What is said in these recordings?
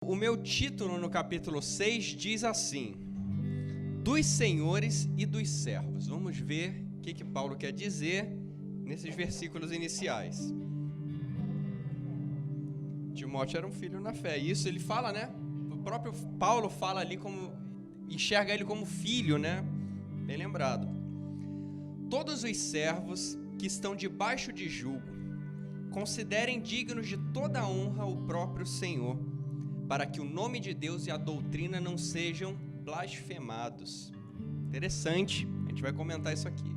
O meu título no capítulo 6 diz assim: dos senhores e dos servos. Vamos ver o que Paulo quer dizer nesses versículos iniciais. Timóteo era um filho na fé. Isso ele fala, né? O próprio Paulo fala ali como... enxerga ele como filho, né? Bem lembrado. Todos os servos que estão debaixo de jugo, considerem dignos de toda honra o próprio Senhor, para que o nome de Deus e a doutrina não sejam blasfemados. Interessante, a gente vai comentar isso aqui.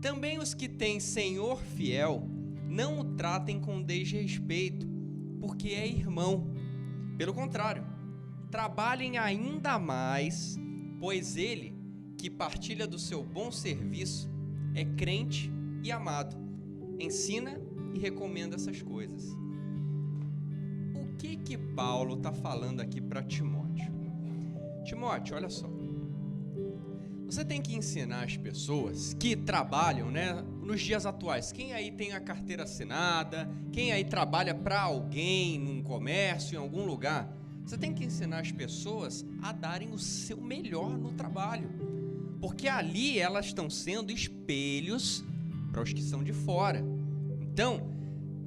Também os que têm senhor fiel, não o tratem com desrespeito, porque é irmão. Pelo contrário, trabalhem ainda mais, pois ele, que partilha do seu bom serviço, é crente e amado. Ensina e recomenda essas coisas. O que Paulo está falando aqui para Timóteo? Timóteo, olha só. Você tem que ensinar as pessoas que trabalham, né, nos dias atuais. Quem aí tem a carteira assinada? Quem aí trabalha para alguém, num comércio, em algum lugar? Você tem que ensinar as pessoas a darem o seu melhor no trabalho. Porque ali elas estão sendo espelhos para os que são de fora. Então,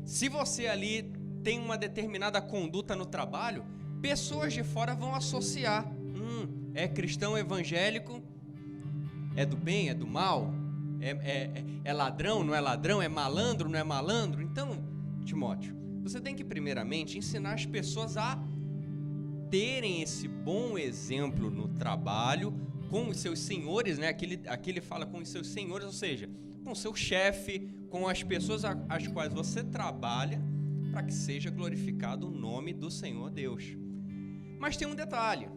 se você ali tem uma determinada conduta no trabalho, pessoas de fora vão associar. É cristão evangélico, é do bem, é do mal, é ladrão, não é ladrão, é malandro, não é malandro. Então, Timóteo, você tem que primeiramente ensinar as pessoas a terem esse bom exemplo no trabalho, com os seus senhores, né? Aqui ele fala com os seus senhores, ou seja, com o seu chefe, com as pessoas às quais você trabalha, para que seja glorificado o nome do Senhor Deus. Mas tem um detalhe.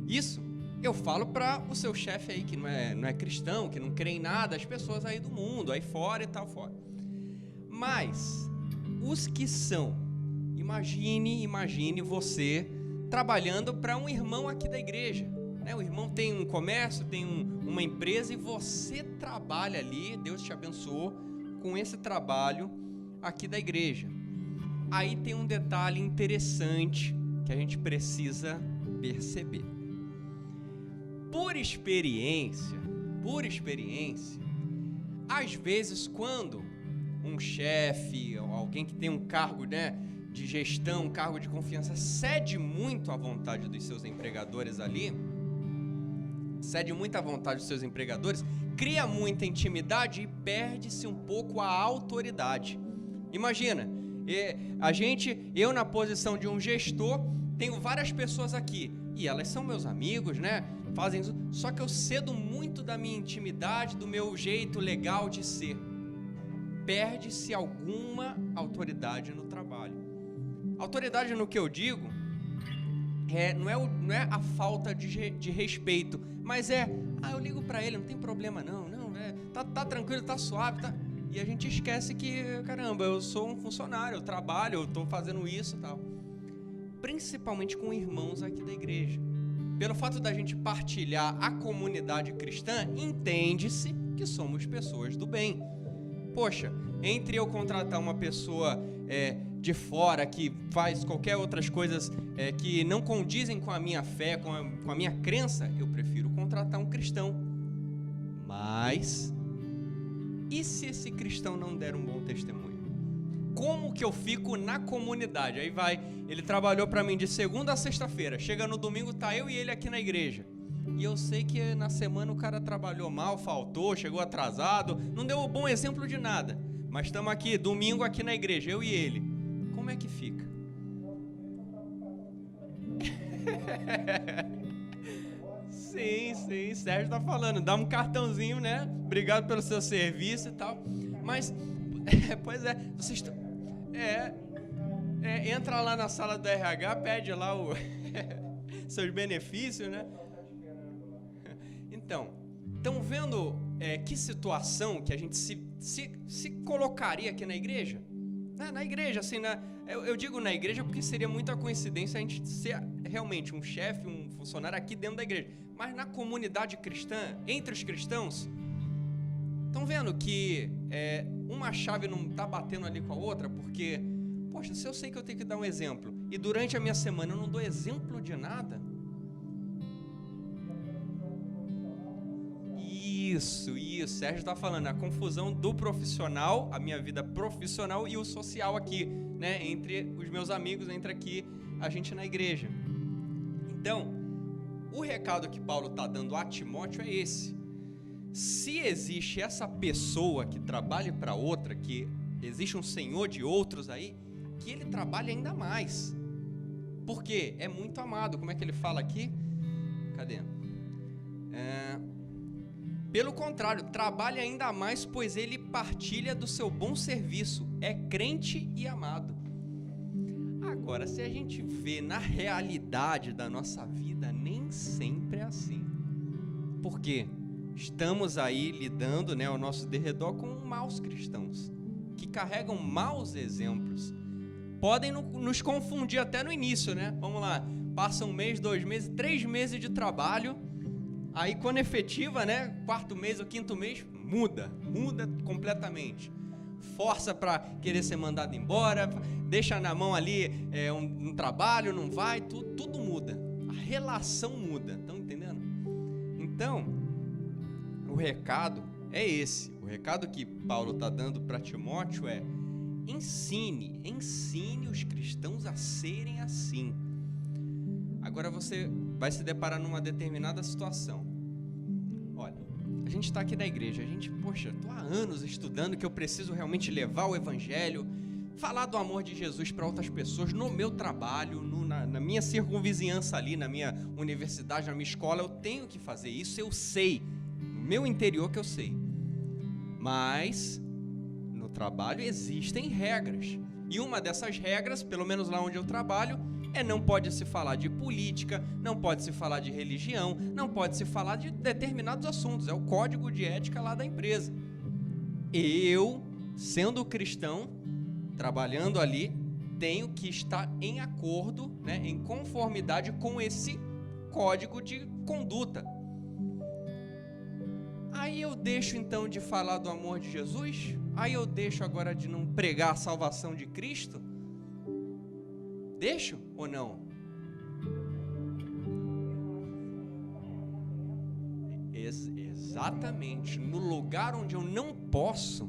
Isso eu falo para o seu chefe aí que não é cristão, que não crê em nada, as pessoas aí do mundo, aí fora e tal, fora. Mas os que são, imagine você trabalhando para um irmão aqui da igreja. O irmão tem um comércio, tem uma empresa e você trabalha ali, Deus te abençoou com esse trabalho aqui da igreja. Aí tem um detalhe interessante que a gente precisa perceber. Por experiência, às vezes quando um chefe ou alguém que tem um cargo, né, de gestão, um cargo de confiança, cede muito à vontade dos seus empregadores ali, cria muita intimidade e perde-se um pouco a autoridade. Imagina, eu na posição de um gestor, tenho várias pessoas aqui, e elas são meus amigos, né? Fazem isso, só que eu cedo muito da minha intimidade, do meu jeito legal de ser. Perde-se alguma autoridade no trabalho. Autoridade no que eu digo, não é a falta de respeito, mas eu ligo pra ele, não tem problema não, tá tranquilo, tá suave, tá... E a gente esquece que, caramba, eu sou um funcionário, eu trabalho, eu tô fazendo isso e tal. Principalmente com irmãos aqui da igreja. Pelo fato da gente partilhar a comunidade cristã, entende-se que somos pessoas do bem. Poxa, entre eu contratar uma pessoa de fora que faz qualquer outras coisas que não condizem com a minha fé, com a minha crença, eu prefiro contratar um cristão. Mas, e se esse cristão não der um bom testemunho? Como que eu fico na comunidade? Aí ele trabalhou para mim de segunda a sexta-feira, chega no domingo, tá eu e ele aqui na igreja. E eu sei que na semana o cara trabalhou mal, faltou, chegou atrasado, não deu um bom exemplo de nada. Mas estamos aqui, domingo aqui na igreja, eu e ele. Como é que fica? Sim, Sérgio tá falando, dá um cartãozinho, né? Obrigado pelo seu serviço e tal. Mas, pois é, vocês entra lá na sala do RH, pede lá seus benefícios, né? Então, estão vendo que situação que a gente se colocaria aqui na igreja? Na igreja, assim, eu digo na igreja porque seria muita coincidência a gente ser realmente um chefe, um funcionário aqui dentro da igreja. Mas na comunidade cristã, entre os cristãos, estão vendo que uma chave não está batendo ali com a outra porque poxa, se eu sei que eu tenho que dar um exemplo, e durante a minha semana eu não dou exemplo de nada... Isso, Sérgio está falando, a confusão do profissional, a minha vida profissional e o social aqui, né, entre os meus amigos, entre aqui a gente na igreja. Então, o recado que Paulo está dando a Timóteo é esse: se existe essa pessoa que trabalhe para outra, que existe um senhor de outros aí, que ele trabalhe ainda mais, porque é muito amado. Como é que ele fala aqui? Cadê? Pelo contrário, trabalhe ainda mais, pois ele partilha do seu bom serviço, é crente e amado. Agora, se a gente vê na realidade da nossa vida, nem sempre é assim. Por quê? Estamos aí lidando, né, ao nosso derredor com maus cristãos, que carregam maus exemplos. Podem nos confundir até no início, né? Vamos lá, passa 1 mês, 2 meses, 3 meses de trabalho, aí quando efetiva, né, 4º mês ou 5º mês, muda completamente. Força para querer ser mandado embora, deixa na mão ali um trabalho, não vai, tudo muda. A relação muda, estão entendendo? Então, o recado é esse. O recado que Paulo está dando para Timóteo é: ensine os cristãos a serem assim. Agora você vai se deparar numa determinada situação. Olha, a gente está aqui na igreja, estou há anos estudando que eu preciso realmente levar o evangelho, falar do amor de Jesus para outras pessoas, no meu trabalho, na minha circunvizinhança ali, na minha universidade, na minha escola, eu tenho que fazer isso, eu sei, no meu interior que eu sei. Mas no trabalho existem regras, e uma dessas regras, pelo menos lá onde eu trabalho, não pode se falar de política, não pode se falar de religião, não pode se falar de determinados assuntos. É o código de ética lá da empresa. Eu, sendo cristão, trabalhando ali, tenho que estar em acordo, né, em conformidade com esse código de conduta. Aí eu deixo então de falar do amor de Jesus? Aí eu deixo agora de não pregar a salvação de Cristo? Deixo ou não? Exatamente. No lugar onde eu não posso,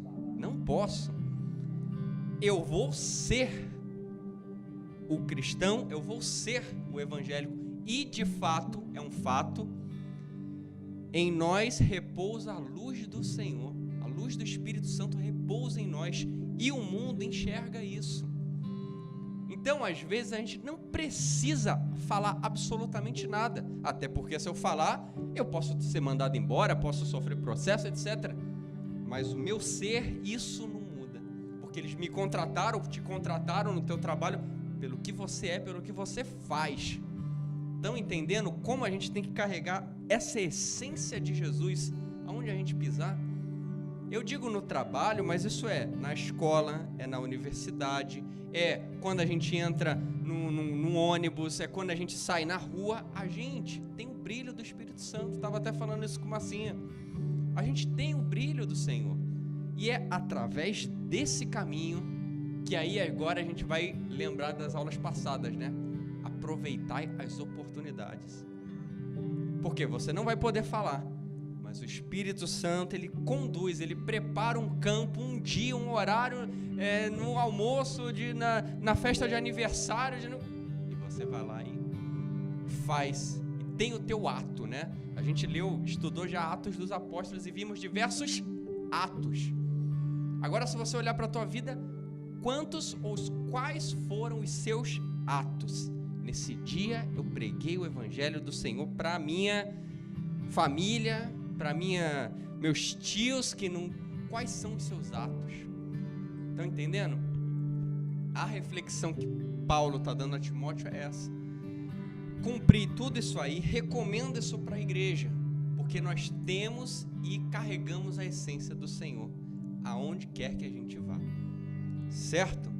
eu vou ser o cristão, eu vou ser o evangélico. E de fato, é um fato, em nós repousa a luz do Senhor. A luz do Espírito Santo repousa em nós e o mundo enxerga isso. Então, às vezes, a gente não precisa falar absolutamente nada, até porque se eu falar, eu posso ser mandado embora, posso sofrer processo, etc. Mas o meu ser, isso não muda, porque eles me contrataram, te contrataram no teu trabalho pelo que você é, pelo que você faz. Estão entendendo como a gente tem que carregar essa essência de Jesus aonde a gente pisar? Eu digo no trabalho, mas isso é na escola, é na universidade, é quando a gente entra num ônibus, é quando a gente sai na rua. A gente tem o brilho do Espírito Santo. Estava até falando isso com Massinha. A gente tem o brilho do Senhor. E é através desse caminho que aí agora a gente vai lembrar das aulas passadas, né? Aproveitar as oportunidades. Porque você não vai poder falar, mas o Espírito Santo, ele conduz, ele prepara um campo, um dia, um horário, no almoço, na festa de aniversário, e você vai lá e faz, e tem o teu ato, né? A gente estudou já Atos dos Apóstolos e vimos diversos atos. Agora, se você olhar para a tua vida, quais foram os seus atos? Nesse dia eu preguei o Evangelho do Senhor para a minha família, para meus tios que não... Quais são os seus atos? Estão entendendo? A reflexão que Paulo está dando a Timóteo é essa. Cumprir tudo isso aí, recomendo isso para a igreja, porque nós temos e carregamos a essência do Senhor, aonde quer que a gente vá. Certo?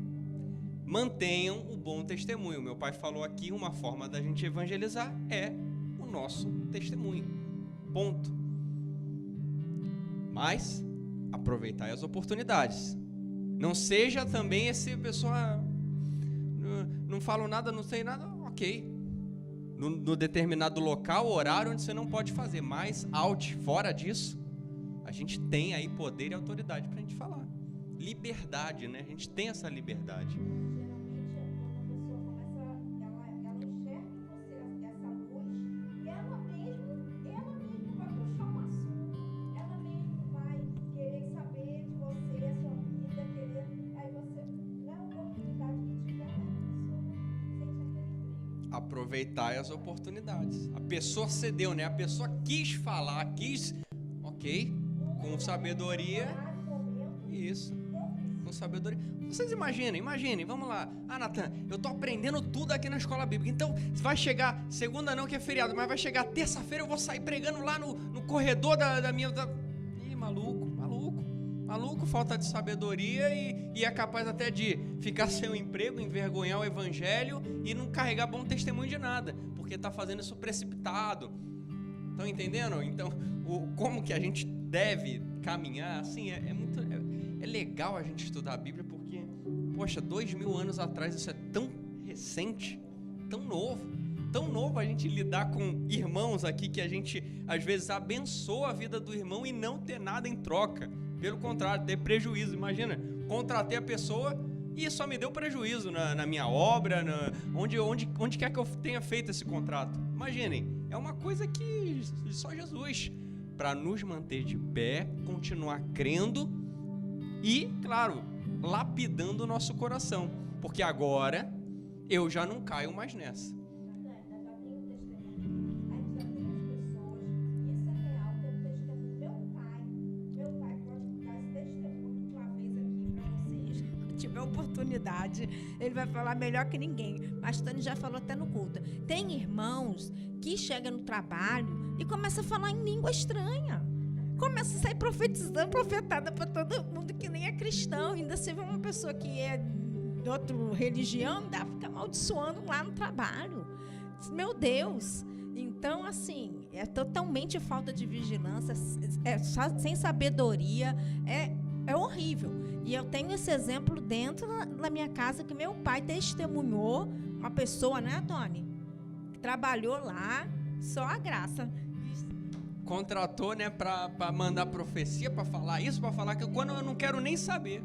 Mantenham o bom testemunho. Meu pai falou aqui, uma forma da gente evangelizar é o nosso testemunho. Ponto. Mas aproveitai as oportunidades. Não seja também esse pessoa não falo nada, não sei nada, ok. No determinado local, horário onde você não pode fazer, mas fora disso, a gente tem aí poder e autoridade pra gente falar. Liberdade, né? A gente tem essa liberdade. Aproveitar as oportunidades. A pessoa cedeu, né? A pessoa quis falar, ok, com sabedoria. Isso, com sabedoria. Vocês imaginem, vamos lá. Natan, eu tô aprendendo tudo aqui na escola bíblica. Então, vai chegar, segunda não que é feriado, mas vai chegar terça-feira, eu vou sair pregando lá no corredor da minha... Ih, maluco, falta de sabedoria e é capaz até de ficar sem o emprego, envergonhar o evangelho e não carregar bom testemunho de nada, porque está fazendo isso precipitado. Estão entendendo? Então, como que a gente deve caminhar, assim, é legal a gente estudar a Bíblia, porque, poxa, 2000 anos atrás isso é tão recente, tão novo a gente lidar com irmãos aqui que a gente, às vezes, abençoa a vida do irmão e não ter nada em troca. Pelo contrário, ter prejuízo. Imagina, contratei a pessoa e só me deu prejuízo na minha obra, onde quer que eu tenha feito esse contrato. Imaginem, é uma coisa que só Jesus, para nos manter de pé, continuar crendo e, claro, lapidando o nosso coração. Porque agora eu já não caio mais nessa. Oportunidade, ele vai falar melhor que ninguém. Mas Tânia já falou até no culto. Tem irmãos que chegam no trabalho e começam a falar em língua estranha. Começa a sair profetada para todo mundo que nem é cristão. Ainda se vê uma pessoa que é de outra religião, ainda fica amaldiçoando lá no trabalho. Meu Deus! Então, assim, é totalmente falta de vigilância, sem sabedoria, é horrível. E eu tenho esse exemplo dentro da minha casa, que meu pai testemunhou uma pessoa, né, Tony? Que trabalhou lá, só a graça. Contratou, né, pra mandar profecia, pra falar isso, pra falar que quando eu não quero nem saber,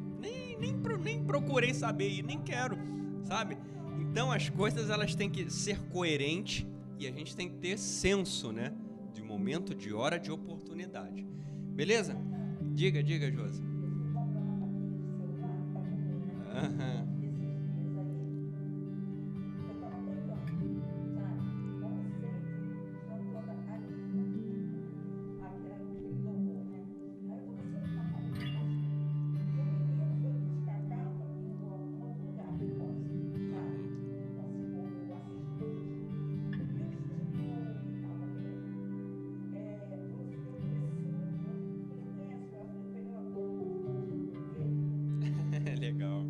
nem procurei saber e nem quero, sabe? Então as coisas, elas têm que ser coerentes e a gente tem que ter senso, né, de momento, de hora, de oportunidade. Beleza? Diga, Josi. Legal.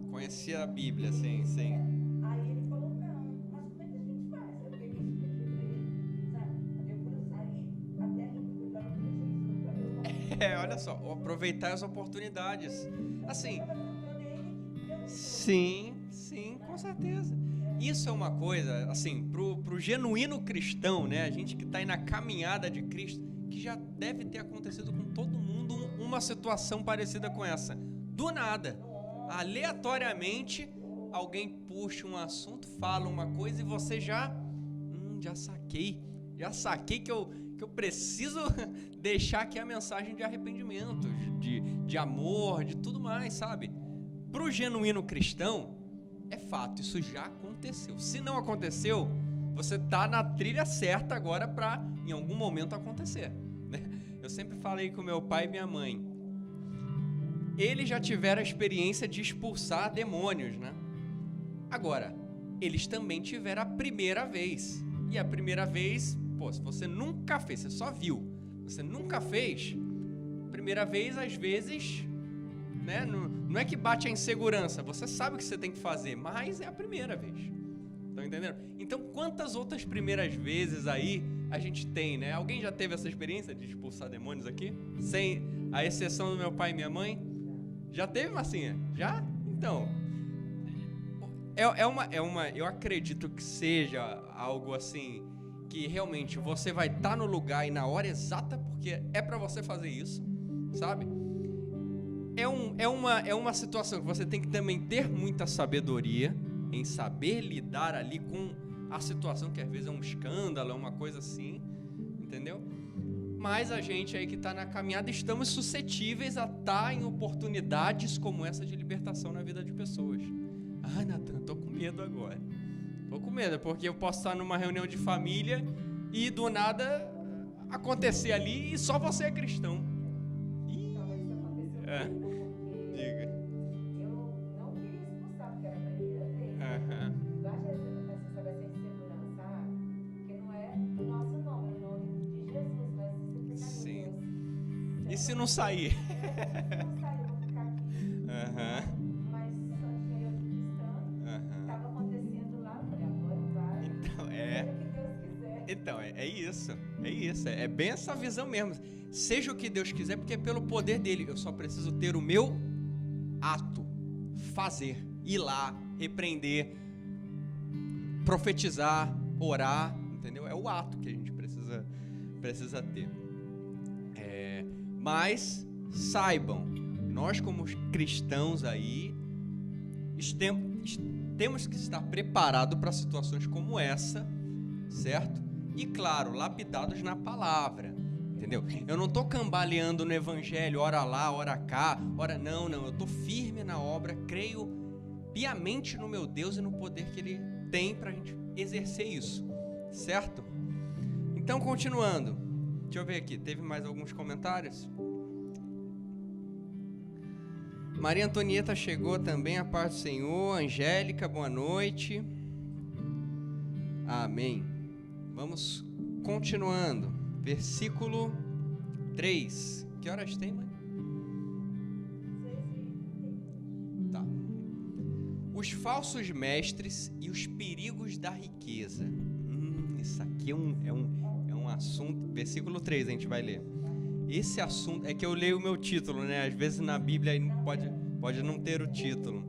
Conhecia a Bíblia, sim. Aí ele falou, não, mas como é que a gente faz? Eu peguei isso pra ele, sabe? Eu quando eu saí, até a gente Olha só, aproveitar as oportunidades. Assim, sim, com certeza. Isso é uma coisa, assim, pro genuíno cristão, né? A gente que tá aí na caminhada de Cristo, que já deve ter acontecido com todo mundo uma situação parecida com essa. Do nada, aleatoriamente, alguém puxa um assunto, fala uma coisa e você já saquei que eu preciso deixar aqui a mensagem de arrependimento, de amor, de tudo mais, sabe? Pro genuíno cristão, é fato, isso já aconteceu. Se não aconteceu, você tá na trilha certa agora para em algum momento acontecer, né? Eu sempre falei com meu pai e minha mãe. Eles já tiveram a experiência de expulsar demônios, né? Agora, eles também tiveram a primeira vez. E a primeira vez, pô, se você nunca fez, você só viu, você nunca fez, primeira vez, às vezes, né, não é que bate a insegurança, você sabe o que você tem que fazer, mas é a primeira vez. Estão entendendo? Então, quantas outras primeiras vezes aí a gente tem, né? Alguém já teve essa experiência de expulsar demônios aqui? Sem a exceção do meu pai e minha mãe? Já teve, Marcinha? Já? Então, eu acredito que seja algo assim, que realmente você vai estar no lugar e na hora exata, porque é para você fazer isso, sabe? É uma situação que você tem que também ter muita sabedoria em saber lidar ali com a situação, que às vezes é um escândalo, é uma coisa assim, entendeu? Mas a gente aí que está na caminhada, estamos suscetíveis a estar em oportunidades como essa de libertação na vida de pessoas. Ah, Natan, tô com medo agora. Tô com medo, porque eu posso estar numa reunião de família e do nada acontecer ali e só você é cristão. Ih, diga. Eu não queria expulsar, porque era a primeira vez. Eu acho que essa vai ser insegurança, porque não é o nosso nome, é o nome de Jesus, mas você fica Sim. Deus. E se não sair? Se não sair, eu vou ficar aqui. Mas só que eu cristã, estava acontecendo lá, eu falei, agora vai. Então, Seja o que Deus quiser. Então, é isso, é bem essa visão mesmo. Seja o que Deus quiser, porque é pelo poder dele. Eu só preciso ter o meu ato, fazer, ir lá, repreender, profetizar, orar, entendeu? É o ato que a gente precisa ter. Mas saibam, nós como cristãos aí, temos que estar preparados para situações como essa, certo? E claro, lapidados na palavra, entendeu? Eu não estou cambaleando no evangelho, ora lá, ora cá, ora não, eu estou firme na obra, creio piamente no meu Deus e no poder que Ele tem para a gente exercer isso, certo? Então, continuando, deixa eu ver aqui, teve mais alguns comentários? Maria Antonieta chegou também, a paz do Senhor. Angélica, boa noite. Amém. Vamos continuando. Versículo 3. Que horas tem, mãe? Tá. Os falsos mestres e os perigos da riqueza. Isso aqui é um assunto. Versículo 3 a gente vai ler. Esse assunto, é que eu leio o meu título, né? Às vezes na Bíblia pode não ter o título.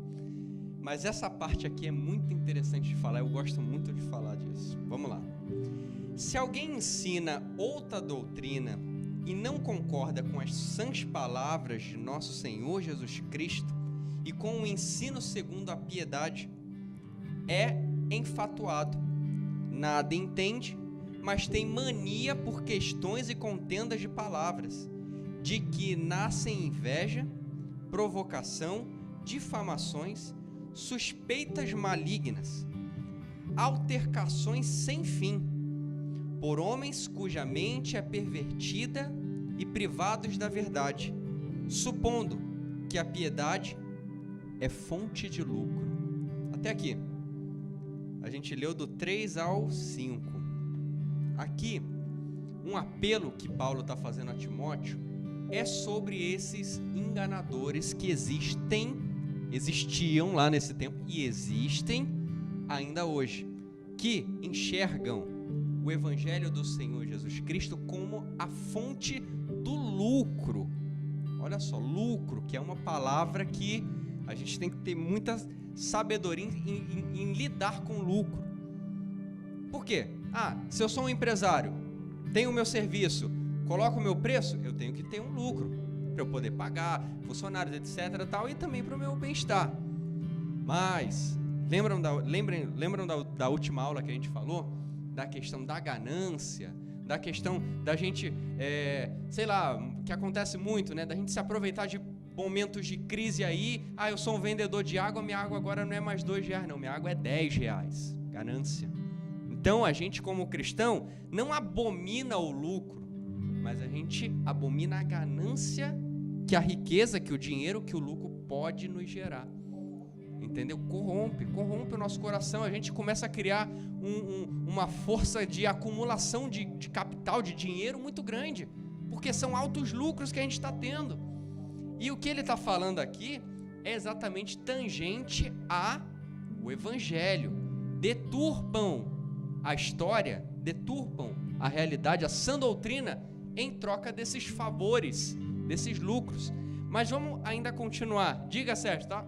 Mas essa parte aqui é muito interessante de falar, eu gosto muito de falar disso. Vamos lá. Se alguém ensina outra doutrina e não concorda com as sãs palavras de nosso Senhor Jesus Cristo e com o ensino segundo a piedade, é enfatuado, nada entende, mas tem mania por questões e contendas de palavras, de que nascem inveja, provocação, difamações, suspeitas malignas, altercações sem fim, por homens cuja mente é pervertida e privados da verdade, supondo que a piedade é fonte de lucro. Até aqui, a gente leu do 3 ao 5. Aqui, um apelo que Paulo está fazendo a Timóteo é sobre esses enganadores que existiam lá nesse tempo e existem ainda hoje, que enxergam o Evangelho do Senhor Jesus Cristo como a fonte do lucro. Olha só, lucro, que é uma palavra que a gente tem que ter muita sabedoria em lidar com lucro. Por quê? Se eu sou um empresário, tenho o meu serviço, coloco o meu preço, eu tenho que ter um lucro para eu poder pagar funcionários, etc. Tal, e também para o meu bem-estar. Mas, lembram da última aula que a gente falou? Da questão da ganância, da questão da gente, que acontece muito, né? Da gente se aproveitar de momentos de crise aí. Eu sou um vendedor de água, minha água agora não é mais R$2, não, minha água é R$10. Ganância. Então, a gente como cristão não abomina o lucro, mas a gente abomina a ganância que a riqueza, que o dinheiro, que o lucro pode nos gerar. entendeu? Corrompe o nosso coração. A gente começa a criar uma força de acumulação de capital, de dinheiro muito grande, porque são altos lucros que a gente está tendo. E o que ele está falando aqui é exatamente tangente ao Evangelho. Deturpam a história, deturpam a realidade, a sã doutrina, em troca desses favores, desses lucros. Mas vamos ainda continuar. Diga, Sérgio, tá?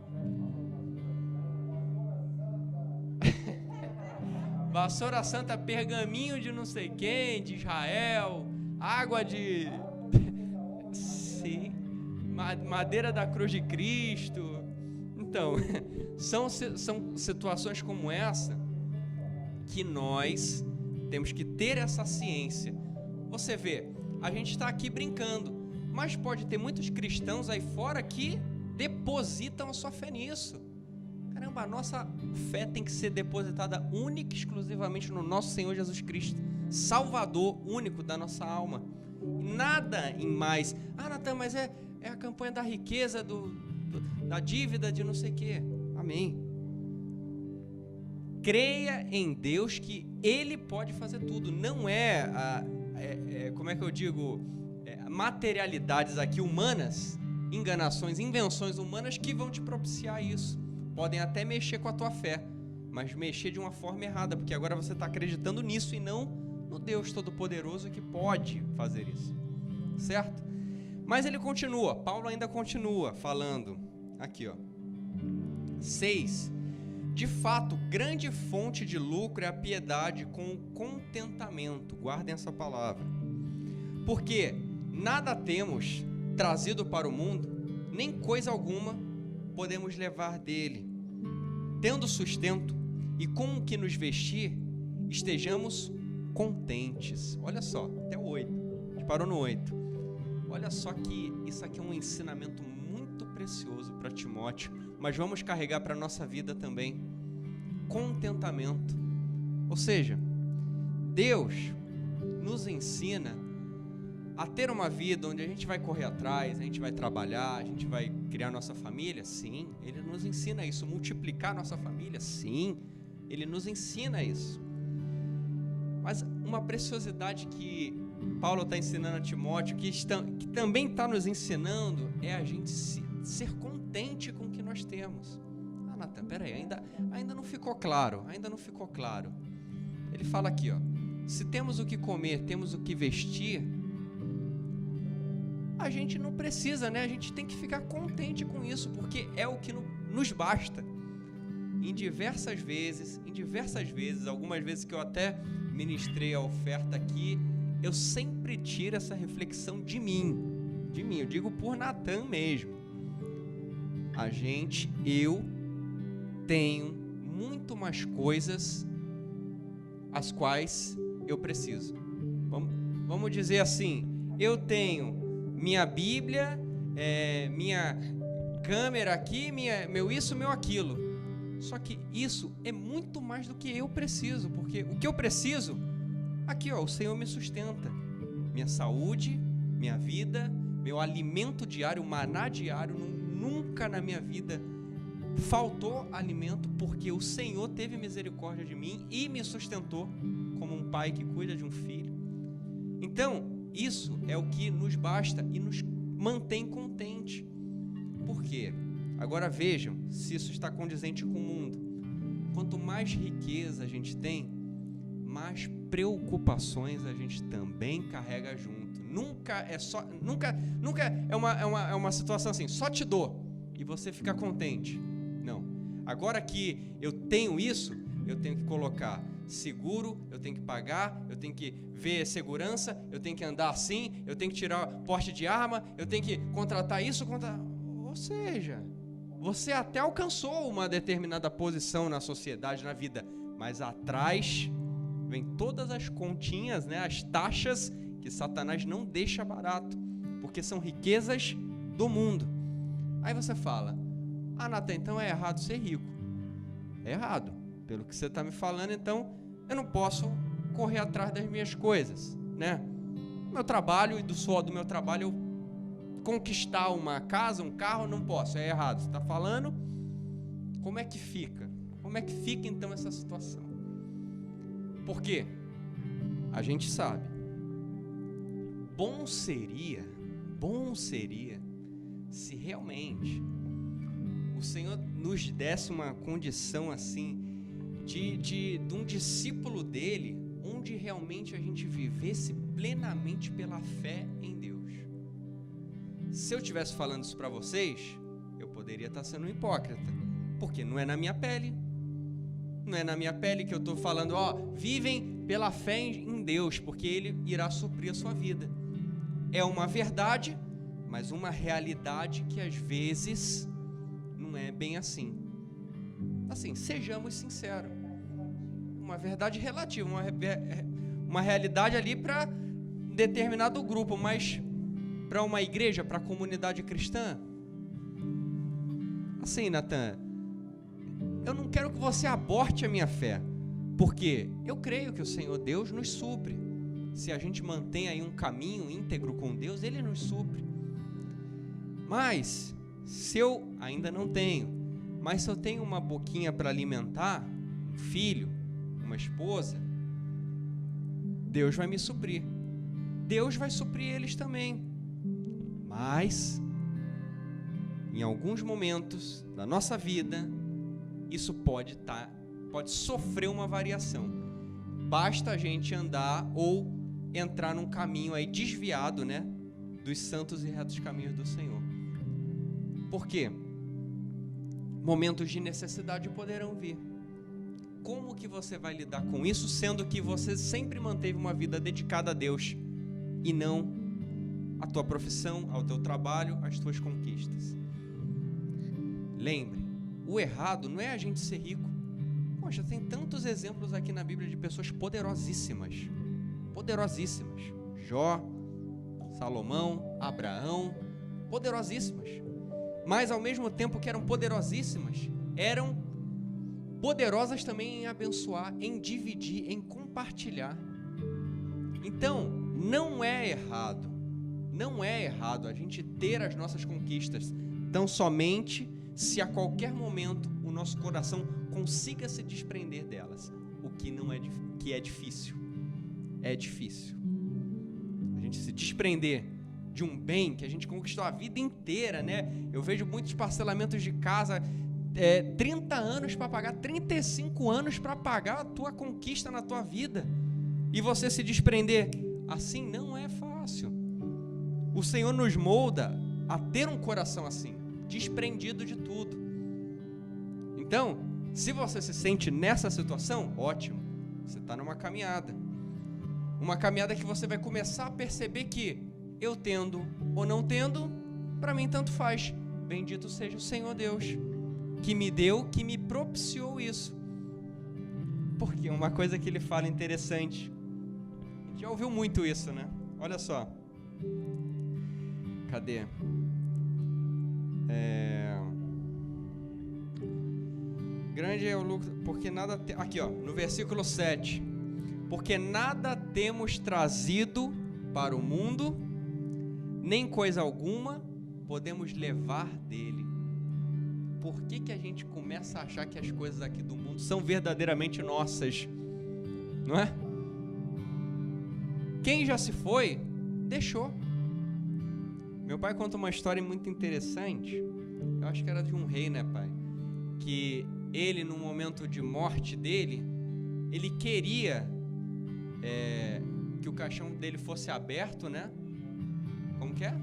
Vassoura santa, pergaminho de não sei quem, de Israel, água de... Sim, madeira da cruz de Cristo. Então, são situações como essa que nós temos que ter essa ciência. Você vê, a gente está aqui brincando, mas pode ter muitos cristãos aí fora que depositam a sua fé nisso. Caramba, a nossa fé tem que ser depositada única e exclusivamente no nosso Senhor Jesus Cristo, Salvador único da nossa alma. Nada em mais. Ah, Natan, mas é a campanha da riqueza, da dívida, de não sei o quê. Amém. Creia em Deus que Ele pode fazer tudo. Não como é que eu digo, materialidades aqui humanas, enganações, invenções humanas que vão te propiciar isso. Podem até mexer com a tua fé, mas mexer de uma forma errada, porque agora você está acreditando nisso e não no Deus Todo-Poderoso que pode fazer isso, certo? Mas ele continua, Paulo ainda continua falando, aqui ó, 6, de fato, grande fonte de lucro é a piedade com o contentamento, guardem essa palavra, porque nada temos trazido para o mundo, nem coisa alguma podemos levar dele. Tendo sustento e com o que nos vestir, estejamos contentes. Olha só, até o 8, a gente parou no 8. Olha só que isso aqui é um ensinamento muito precioso para Timóteo, mas vamos carregar para a nossa vida também. Contentamento. Ou seja, Deus nos ensina a ter uma vida onde a gente vai correr atrás, a gente vai trabalhar, a gente vai criar nossa família, sim, Ele nos ensina isso. Multiplicar nossa família, sim, Ele nos ensina isso. Mas uma preciosidade que Paulo está ensinando a Timóteo, que também está nos ensinando, é a gente ser contente com o que nós temos. Ah, Natan, peraí, ainda não ficou claro, Ele fala aqui, ó, se temos o que comer, temos o que vestir, a gente não precisa, né? A gente tem que ficar contente com isso, porque é o que nos basta. Em diversas vezes, algumas vezes que eu até ministrei a oferta aqui, eu sempre tiro essa reflexão de mim, eu digo por Natan mesmo. Eu tenho muito mais coisas as quais eu preciso. Vamos dizer assim, eu tenho minha Bíblia, minha câmera aqui, meu isso, meu aquilo. Só que isso é muito mais do que eu preciso, porque o que eu preciso, aqui ó, o Senhor me sustenta. Minha saúde, minha vida, meu alimento diário, o maná diário, nunca na minha vida faltou alimento, porque o Senhor teve misericórdia de mim e me sustentou como um pai que cuida de um filho. Então, isso é o que nos basta e nos mantém contente. Por quê? Agora vejam se isso está condizente com o mundo. Quanto mais riqueza a gente tem, mais preocupações a gente também carrega junto. Nunca é uma situação assim, só te dou e você fica contente. Não. Agora que eu tenho isso, eu tenho que colocar seguro, eu tenho que pagar, eu tenho que ver segurança, eu tenho que andar assim, eu tenho que tirar porte de arma, eu tenho que contratar isso, ou seja, você até alcançou uma determinada posição na sociedade, na vida, mas atrás vem todas as continhas, né, as taxas que Satanás não deixa barato, porque são riquezas do mundo. Aí você fala, ah, Natan, então é errado ser rico. É errado. Pelo que você está me falando, então, eu não posso correr atrás das minhas coisas, né? Meu trabalho e do suor do meu trabalho, eu conquistar uma casa, um carro, não posso, é errado. Você está falando Como é que fica? Como é que fica então essa situação? Porque a gente sabe, bom seria se realmente o Senhor nos desse uma condição assim de um discípulo dele, onde realmente a gente vivesse plenamente pela fé em Deus. Se eu estivesse falando isso para vocês, eu poderia estar sendo um hipócrita, porque não é na minha pele. Não é na minha pele que eu estou falando, vivem pela fé em Deus, porque Ele irá suprir a sua vida. É uma verdade, mas uma realidade que às vezes não é bem assim. Assim, sejamos sinceros. Uma verdade relativa, uma realidade ali para determinado grupo, mas para uma igreja, para a comunidade cristã, assim, Natan, eu não quero que você aborte a minha fé, porque eu creio que o Senhor Deus nos supre. Se a gente mantém aí um caminho íntegro com Deus, Ele nos supre. Mas, se eu ainda não tenho, mas se eu tenho uma boquinha para alimentar, um filho, uma esposa, Deus vai me suprir. Deus vai suprir eles também. Mas, em alguns momentos da nossa vida, isso pode sofrer uma variação. Basta a gente andar ou entrar num caminho aí desviado, né, dos santos e retos caminhos do Senhor. Por quê? Momentos de necessidade poderão vir. Como que você vai lidar com isso, sendo que você sempre manteve uma vida dedicada a Deus e não à tua profissão, ao teu trabalho, às tuas conquistas? Lembre, o errado não é a gente ser rico. Poxa, tem tantos exemplos aqui na Bíblia de pessoas poderosíssimas. Poderosíssimas. Jó, Salomão, Abraão, poderosíssimas. Mas ao mesmo tempo que eram poderosíssimas, eram poderosas também em abençoar, em dividir, em compartilhar. Então, não é errado a gente ter as nossas conquistas, tão somente se a qualquer momento o nosso coração consiga se desprender delas, o que não é, que é difícil. É difícil. A gente se desprender de um bem que a gente conquistou a vida inteira, né? Eu vejo muitos parcelamentos de casa, 30 anos para pagar, 35 anos para pagar a tua conquista na tua vida. E você se desprender assim não é fácil. O Senhor nos molda a ter um coração assim, desprendido de tudo. Então, se você se sente nessa situação, ótimo, você está numa caminhada. Uma caminhada que você vai começar a perceber que eu tendo ou não tendo, para mim tanto faz. Bendito seja o Senhor Deus, que me deu, que me propiciou isso. Porque uma coisa que ele fala interessante, a gente já ouviu muito isso, né? Olha só. Cadê? Grande é o lucro, porque nada... Aqui, ó, no versículo 7. Porque nada temos trazido para o mundo, nem coisa alguma podemos levar dele. Por que a gente começa a achar que as coisas aqui do mundo são verdadeiramente nossas? Não é? Quem já se foi, deixou. Meu pai conta uma história muito interessante. Eu acho que era de um rei, né, pai? Que ele, no momento de morte dele, ele queria que o caixão dele fosse aberto, né? Como que é?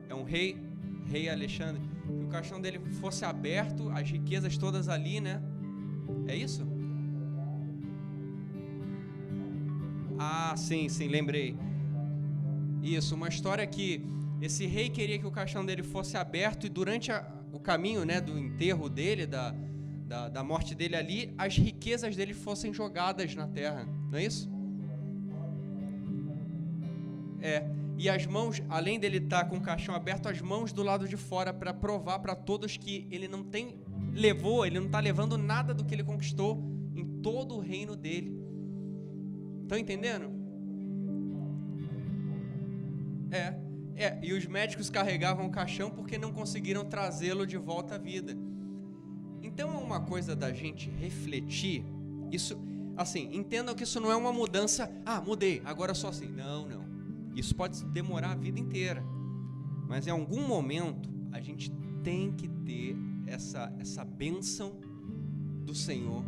É um rei Alexandre. Que o caixão dele fosse aberto, as riquezas todas ali, né? É isso? Ah, sim, lembrei. Isso, uma história que esse rei queria que o caixão dele fosse aberto e durante o caminho, né, do enterro dele, da morte dele ali, as riquezas dele fossem jogadas na terra, não é isso? E as mãos, além dele estar com o caixão aberto, as mãos do lado de fora para provar para todos que ele não está levando nada do que ele conquistou em todo o reino dele. Estão entendendo? E os médicos carregavam o caixão porque não conseguiram trazê-lo de volta à vida. Então é uma coisa da gente refletir. Isso, assim, entendam que isso não é uma mudança. Mudei, agora eu sou assim. Não. Isso pode demorar a vida inteira. Mas em algum momento a gente tem que ter essa bênção do Senhor,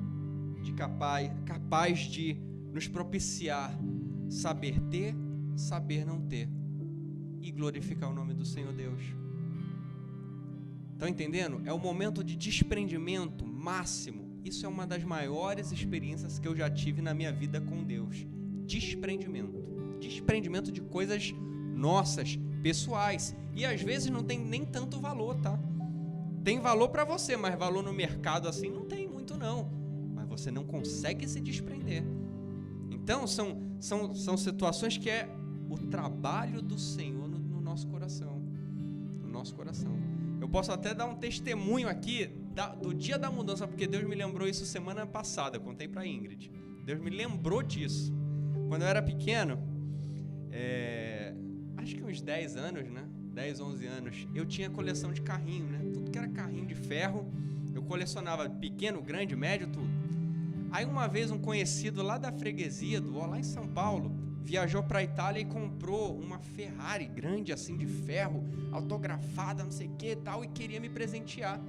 de capaz de nos propiciar saber ter, saber não ter, e glorificar o nome do Senhor Deus. Estão entendendo? É o momento de desprendimento máximo. Isso é uma das maiores experiências que eu já tive na minha vida com Deus. Desprendimento de coisas nossas, pessoais. E às vezes não tem nem tanto valor, tá? Tem valor para você, mas valor no mercado assim não tem muito não. Mas você não consegue se desprender. Então são situações que é o trabalho do Senhor no nosso coração. No nosso coração. Eu posso até dar um testemunho aqui do dia da mudança, porque Deus me lembrou isso semana passada, eu contei para Ingrid. Deus me lembrou disso. Quando eu era pequeno, acho que uns 10 anos, né? 10, 11 anos, eu tinha coleção de carrinho, né? Tudo que era carrinho de ferro, eu colecionava pequeno, grande, médio, tudo. Aí uma vez um conhecido lá da freguesia, lá em São Paulo, viajou para a Itália e comprou uma Ferrari grande assim de ferro, autografada, não sei o que e tal, e queria me presentear.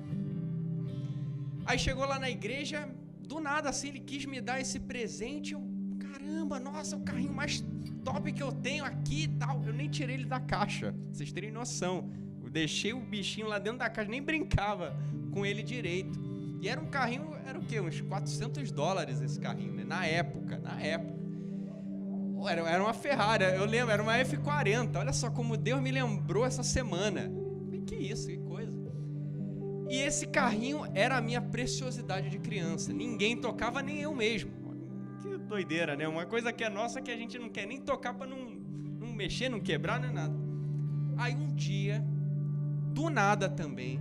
Aí chegou lá na igreja, do nada assim, ele quis me dar esse presente. Eu, caramba, nossa, o carrinho mais top que eu tenho aqui e tal. Eu nem tirei ele da caixa, pra vocês terem noção. Eu deixei o bichinho lá dentro da caixa, nem brincava com ele direito. E era um carrinho, era o quê? Uns $400 esse carrinho, né? Na época. Era uma Ferrari, eu lembro, era uma F40. Olha só como Deus me lembrou essa semana. Que isso, que coisa. E esse carrinho era a minha preciosidade de criança. Ninguém tocava, nem eu mesmo. Que doideira, né? Uma coisa que é nossa que a gente não quer nem tocar para não mexer, não quebrar, nem nada. Aí um dia, do nada também,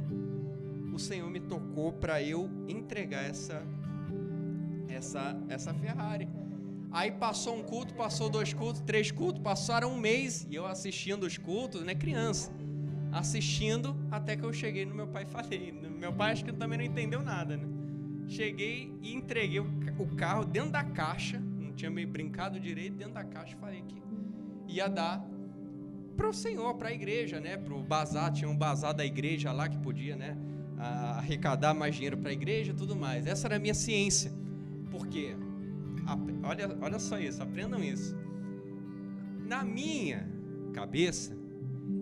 o Senhor me tocou para eu entregar essa Ferrari. Aí passou um culto, passou 2 cultos, 3 cultos, passaram um mês e eu assistindo os cultos, né, criança, assistindo até que eu cheguei no meu pai e falei. Meu pai acho que também não entendeu nada, né? Cheguei e entreguei o carro dentro da caixa, não tinha meio brincado direito, dentro da caixa, falei que ia dar para o Senhor, para a igreja, né? Para o bazar, tinha um bazar da igreja lá que podia, né? Arrecadar mais dinheiro para a igreja e tudo mais. Essa era a minha ciência. Por quê? Olha só isso, aprendam isso. Na minha cabeça,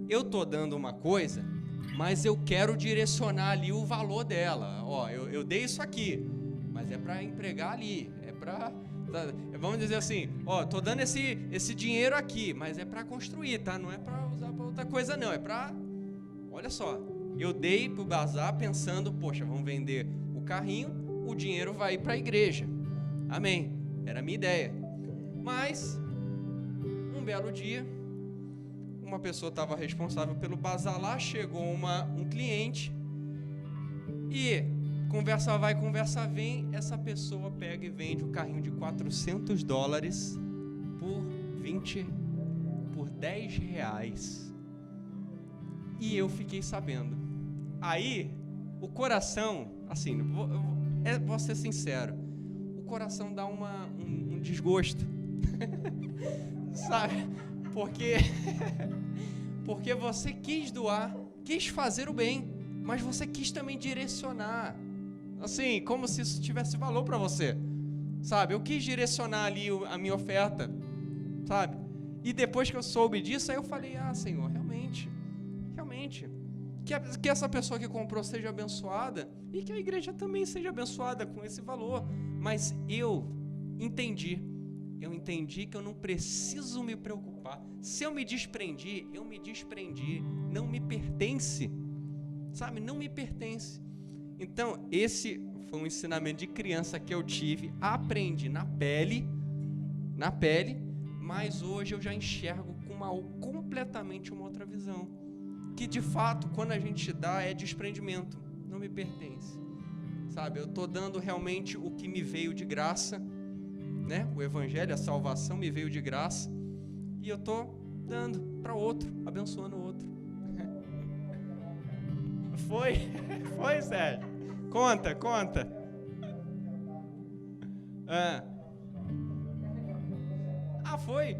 eu tô dando uma coisa, mas eu quero direcionar ali o valor dela. Ó, eu dei isso aqui, mas é para empregar ali, é para, vamos dizer assim, ó, tô dando esse dinheiro aqui, mas é para construir, tá? Não é para usar para outra coisa não, é para, olha só, eu dei pro bazar pensando, poxa, vamos vender o carrinho, o dinheiro vai ir para a igreja. Amém. Era a minha ideia. Mas, um belo dia, uma pessoa estava responsável pelo bazar lá, chegou um cliente e conversa vai, conversa vem, essa pessoa pega e vende o carrinho de $400 por R$10. E eu fiquei sabendo. Aí, o coração, assim, vou ser sincero, o coração dá um desgosto, sabe? Porque você quis doar, quis fazer o bem, mas você quis também direcionar, assim, como se isso tivesse valor para você, sabe? Eu quis direcionar ali a minha oferta, sabe? E depois que eu soube disso, aí eu falei, Senhor, realmente, que essa pessoa que comprou seja abençoada e que a igreja também seja abençoada com esse valor. Mas eu entendi que eu não preciso me preocupar. Se eu me desprendi, não me pertence, sabe? Não me pertence. Então, esse foi um ensinamento de criança que eu tive, aprendi na pele, mas hoje eu já enxergo com completamente uma outra visão. Que de fato, quando a gente dá, é desprendimento, não me pertence. Sabe, eu estou dando realmente o que me veio de graça, né? O evangelho, a salvação me veio de graça, e eu estou dando para outro, abençoando o outro. Foi, Sérgio. Conta. Foi?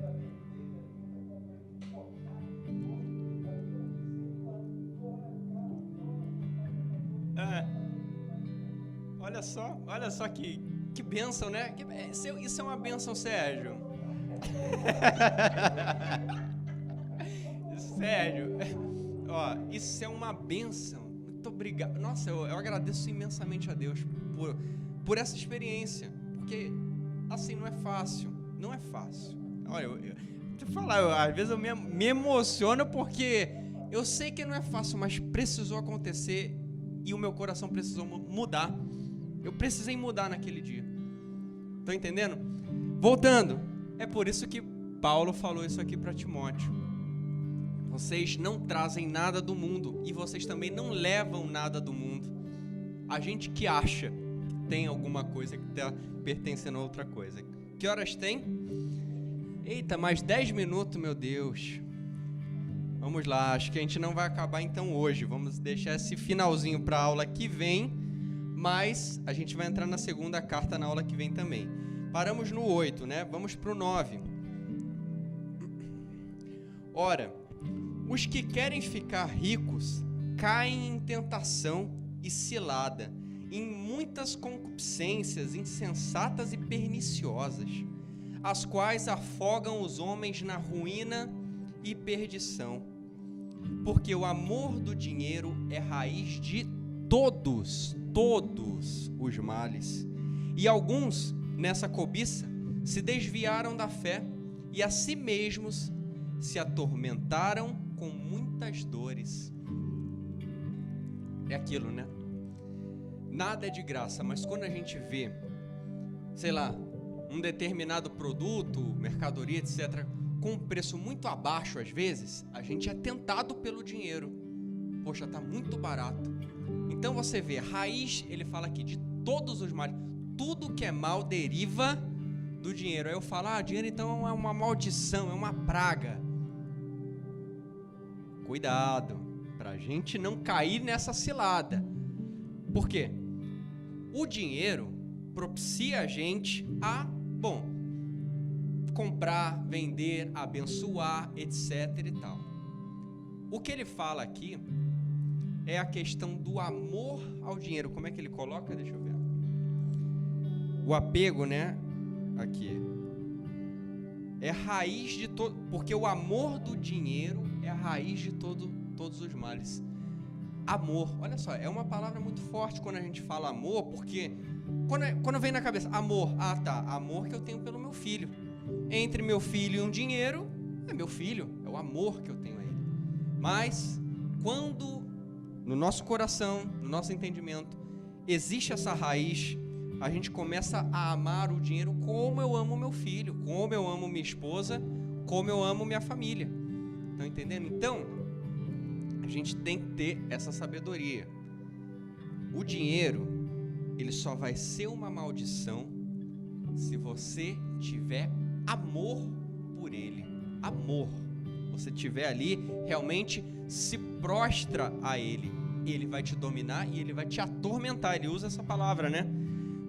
Olha só que bênção, né? Isso é uma bênção, Sérgio. Sérgio, ó, isso é uma bênção. Muito obrigado. Nossa, eu agradeço imensamente a Deus por essa experiência, porque assim não é fácil. Olha, te falar, às vezes eu me emociono porque eu sei que não é fácil, mas precisou acontecer e o meu coração precisou mudar. Eu precisei mudar naquele dia. Estão entendendo? Voltando, é por isso que Paulo falou isso aqui para Timóteo. Vocês não trazem nada do mundo e vocês também não levam nada do mundo. A gente que acha que tem alguma coisa que está pertencendo a outra coisa. Que horas tem? Eita, mais 10 minutos, meu Deus. Vamos lá, acho que a gente não vai acabar então hoje. Vamos deixar esse finalzinho para a aula que vem, mas a gente vai entrar na segunda carta na aula que vem também. Paramos no 8, né? Vamos para o 9. Ora, os que querem ficar ricos caem em tentação e cilada, em muitas concupiscências insensatas e perniciosas, as quais afogam os homens na ruína e perdição. Porque o amor do dinheiro é raiz de todos os males. E alguns, nessa cobiça, se desviaram da fé e a si mesmos se atormentaram com muitas dores. É aquilo, né? Nada é de graça, mas quando a gente vê, sei lá, um determinado produto, mercadoria, etc., com um preço muito abaixo, às vezes, a gente é tentado pelo dinheiro. Poxa, tá muito barato. Então você vê, raiz, ele fala aqui, de todos os males. Tudo que é mal deriva do dinheiro. Aí eu falo, dinheiro então é uma maldição, é uma praga. Cuidado, pra gente não cair nessa cilada. Por quê? O dinheiro propicia a gente a, comprar, vender, abençoar, etc e tal. O que ele fala aqui é a questão do amor ao dinheiro. Como é que ele coloca? Deixa eu ver. O apego, né? Aqui. É raiz de todo... Porque o amor do dinheiro é a raiz de todos os males. Amor. Olha só, é uma palavra muito forte quando a gente fala amor, porque quando vem na cabeça, amor. Amor que eu tenho pelo meu filho. Entre meu filho e um dinheiro, é meu filho. É o amor que eu tenho a ele. Mas, quando no nosso coração, no nosso entendimento, existe essa raiz, a gente começa a amar o dinheiro como eu amo meu filho, como eu amo minha esposa, como eu amo minha família. Estão entendendo? Então, a gente tem que ter essa sabedoria. O dinheiro, ele só vai ser uma maldição se você tiver amor por ele. Amor. Você tiver ali, realmente se prostra a ele. Ele vai te dominar e ele vai te atormentar. Ele usa essa palavra, né?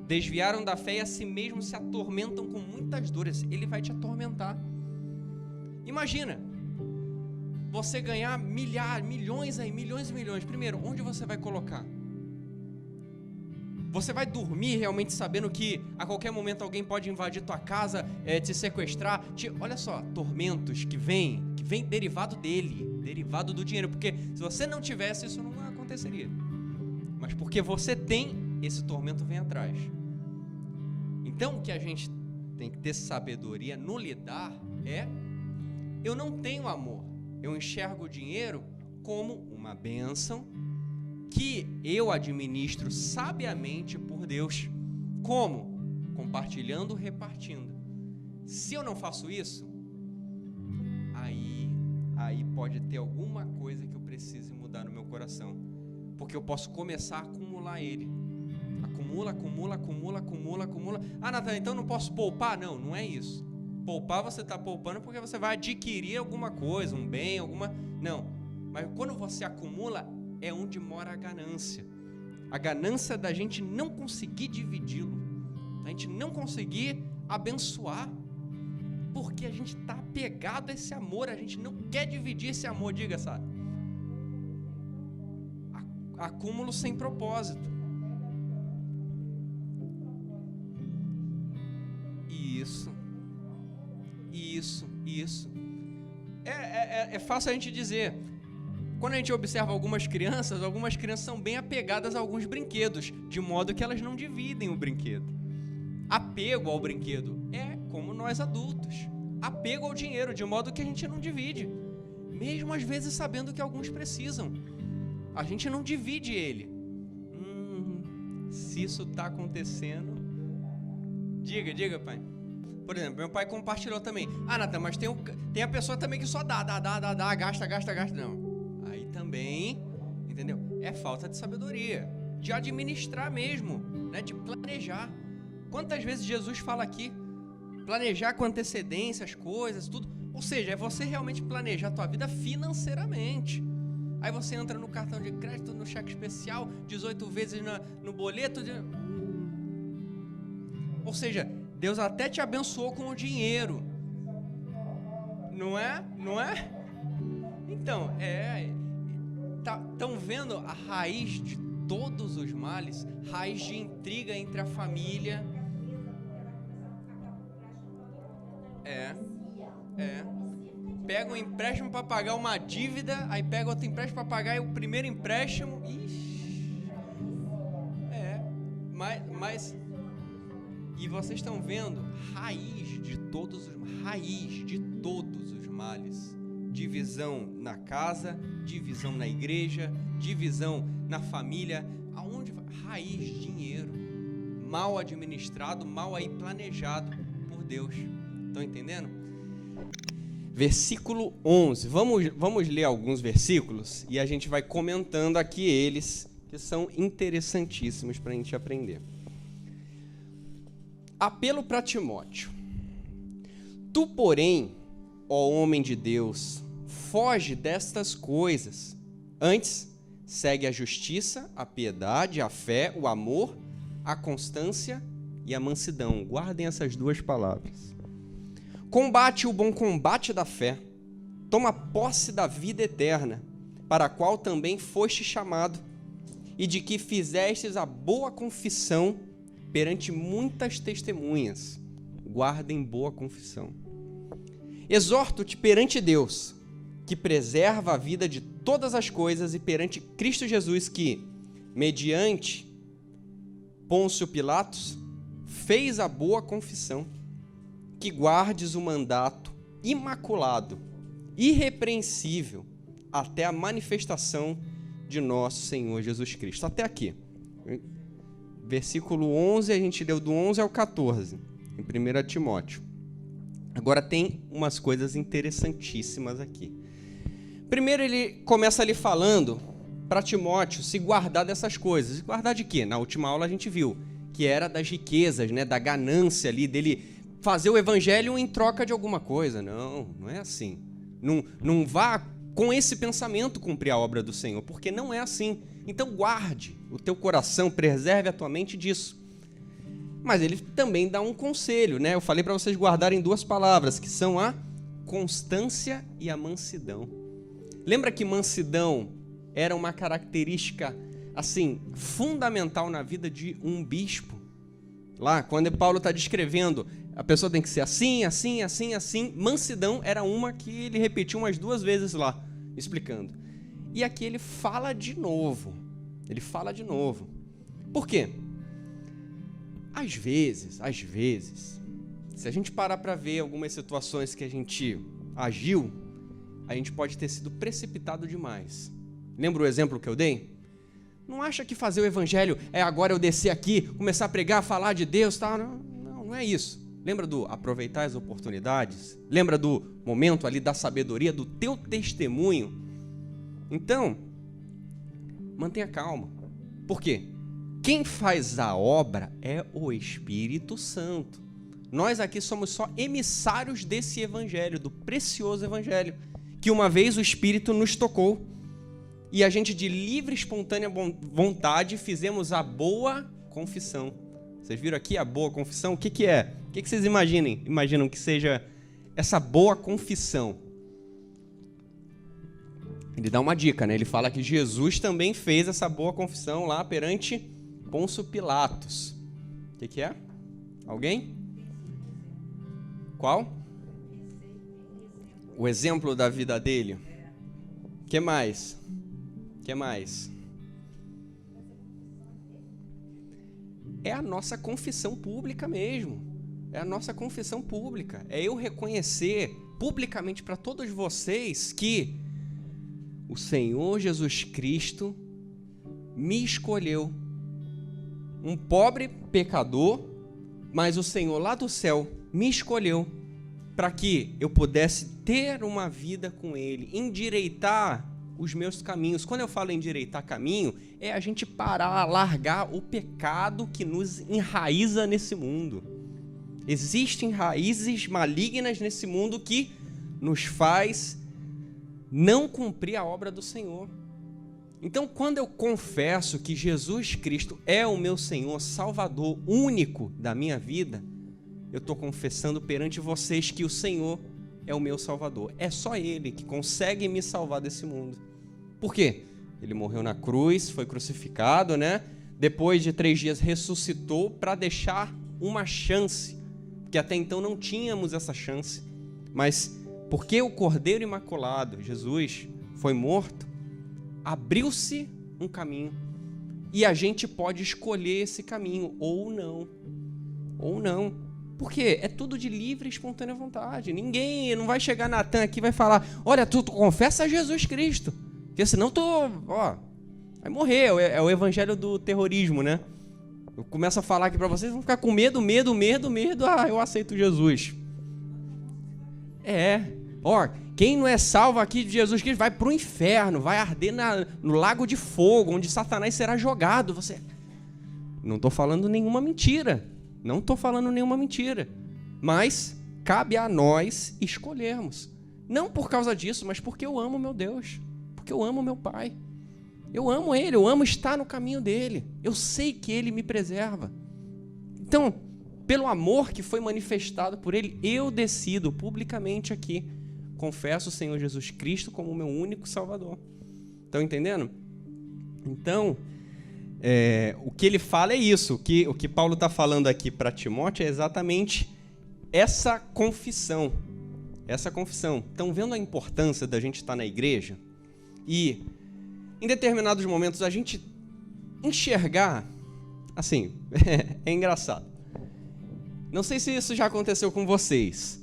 Desviaram da fé e a si mesmo se atormentam com muitas dores. Ele vai te atormentar. Imagina, você ganhar milhões e milhões. Primeiro, onde você vai colocar? Você vai dormir realmente sabendo que a qualquer momento alguém pode invadir tua casa, te sequestrar? Olha só, tormentos que vem derivado dele, derivado do dinheiro. Porque se você não tivesse, isso não aconteceria. Mas porque você tem, esse tormento vem atrás. Então, o que a gente tem que ter sabedoria no lidar é: eu não tenho amor. Eu enxergo o dinheiro como uma bênção que eu administro sabiamente por Deus. Como? Compartilhando, repartindo. Se eu não faço isso, aí pode ter alguma coisa que eu precise mudar no meu coração. Porque eu posso começar a acumular ele. Acumula. Natan, então não posso poupar? Não é isso. Poupar, você está poupando porque você vai adquirir alguma coisa, um bem, Não. Mas quando você acumula, é onde mora a ganância. A ganância da gente não conseguir dividi-lo, a gente não conseguir abençoar, porque a gente está apegado a esse amor, a gente não quer dividir esse amor, diga, sabe? Acúmulo sem propósito. Isso. É fácil a gente dizer. Quando a gente observa algumas crianças são bem apegadas a alguns brinquedos, de modo que elas não dividem o brinquedo. Apego ao brinquedo é como nós adultos. Apego ao dinheiro, de modo que a gente não divide. Mesmo às vezes sabendo que alguns precisam. A gente não divide ele. Se isso está acontecendo... Diga, pai. Por exemplo, meu pai compartilhou também. Natan, mas tem a pessoa também que só dá, gasta. Não. Aí também, entendeu? É falta de sabedoria, de administrar mesmo, né? De planejar. Quantas vezes Jesus fala aqui? Planejar com antecedência as coisas, tudo. Ou seja, é você realmente planejar a tua vida financeiramente. Aí você entra no cartão de crédito, no cheque especial, 18 vezes no boleto. Ou seja, Deus até te abençoou com o dinheiro. Não é? Então, estão vendo a raiz de todos os males? Raiz de intriga entre a família. Pega um empréstimo para pagar uma dívida, aí pega outro empréstimo para pagar o primeiro empréstimo. Mas e vocês estão vendo raiz de todos os males. Divisão na casa, divisão na igreja, divisão na família. Aonde? Raiz, dinheiro. Mal administrado, mal aí planejado por Deus. Estão entendendo? Versículo 11. Vamos ler alguns versículos e a gente vai comentando aqui eles, que são interessantíssimos para a gente aprender. Apelo para Timóteo. Tu, porém, ó homem de Deus, foge destas coisas. Antes, segue a justiça, a piedade, a fé, o amor, a constância e a mansidão. Guardem essas duas palavras. Combate o bom combate da fé. Toma posse da vida eterna, para a qual também foste chamado, e de que fizestes a boa confissão perante muitas testemunhas. Guardem boa confissão. Exorto-te perante Deus, que preserva a vida de todas as coisas, e perante Cristo Jesus, que, mediante Pôncio Pilatos, fez a boa confissão, que guardes o mandato imaculado, irrepreensível, até a manifestação de nosso Senhor Jesus Cristo. Até aqui. Versículo 11, a gente deu do 11 ao 14, em 1 Timóteo. Agora tem umas coisas interessantíssimas aqui. Primeiro ele começa ali falando para Timóteo se guardar dessas coisas. E guardar de quê? Na última aula a gente viu que era das riquezas, né, da ganância ali, dele fazer o evangelho em troca de alguma coisa. Não é assim. Não vá com esse pensamento cumprir a obra do Senhor, porque não é assim. Então guarde o teu coração, preserve a tua mente disso. Mas ele também dá um conselho, né? Eu falei para vocês guardarem duas palavras, que são a constância e a mansidão. Lembra que mansidão era uma característica, assim, fundamental na vida de um bispo? Lá, quando Paulo está descrevendo, a pessoa tem que ser assim, assim, assim, assim. Mansidão era uma que ele repetiu umas 2 vezes lá, explicando. E aqui ele fala de novo. Por quê? Às vezes, se a gente parar para ver algumas situações que a gente agiu, a gente pode ter sido precipitado demais. Lembra o exemplo que eu dei? Não acha que fazer o evangelho é agora eu descer aqui, começar a pregar, falar de Deus, tal? Não é isso. Lembra do aproveitar as oportunidades? Lembra do momento ali da sabedoria, do teu testemunho? Então, mantenha calma. Por quê? Quem faz a obra é o Espírito Santo. Nós aqui somos só emissários desse evangelho, do precioso evangelho, que uma vez o Espírito nos tocou. e a gente de livre e espontânea vontade fizemos a boa confissão. Vocês viram aqui a boa confissão? O que é? O que vocês imaginam que seja essa boa confissão? Ele dá uma dica, né? Ele fala que Jesus também fez essa boa confissão lá perante Pôncio Pilatos. O que é? Alguém? Qual? O exemplo da vida dele. O que mais? O que mais? É a nossa confissão pública mesmo. É a nossa confissão pública. É eu reconhecer publicamente para todos vocês que o Senhor Jesus Cristo me escolheu. Um pobre pecador, mas o Senhor lá do céu me escolheu para que eu pudesse ter uma vida com Ele, endireitar os meus caminhos. Quando eu falo endireitar caminho, é a gente parar, largar o pecado que nos enraiza nesse mundo. Existem raízes malignas nesse mundo que nos faz não cumprir a obra do Senhor. Então, quando eu confesso que Jesus Cristo é o meu Senhor, Salvador único da minha vida, eu estou confessando perante vocês que o Senhor é o meu Salvador. É só Ele que consegue me salvar desse mundo. Por quê? Ele morreu na cruz, foi crucificado, né? Depois de 3 dias ressuscitou para deixar uma chance, porque até então não tínhamos essa chance. Mas porque o Cordeiro Imaculado, Jesus, foi morto, abriu-se um caminho. E a gente pode escolher esse caminho, ou não. Ou não. Por quê? É tudo de livre e espontânea vontade. Ninguém, não vai chegar Natan aqui e vai falar, olha, tu confessa a Jesus Cristo, porque senão vai morrer. É o evangelho do terrorismo, né? Eu começo a falar aqui para vocês, vão ficar com medo, eu aceito Jesus. Quem não é salvo aqui de Jesus Cristo vai para o inferno, vai arder no lago de fogo, onde Satanás será jogado. Não estou falando nenhuma mentira. Não estou falando nenhuma mentira. Mas cabe a nós escolhermos. Não por causa disso, mas porque eu amo meu Deus. Porque eu amo meu Pai. Eu amo Ele, eu amo estar no caminho dEle. Eu sei que Ele me preserva. Então, pelo amor que foi manifestado por Ele, eu decido publicamente aqui. Confesso o Senhor Jesus Cristo como o meu único Salvador. Estão entendendo? Então, o que ele fala é isso. O que Paulo está falando aqui para Timóteo é exatamente essa confissão. Essa confissão. Estão vendo a importância da gente estar na igreja? E, em determinados momentos, a gente enxergar, assim, é engraçado. Não sei se isso já aconteceu com vocês,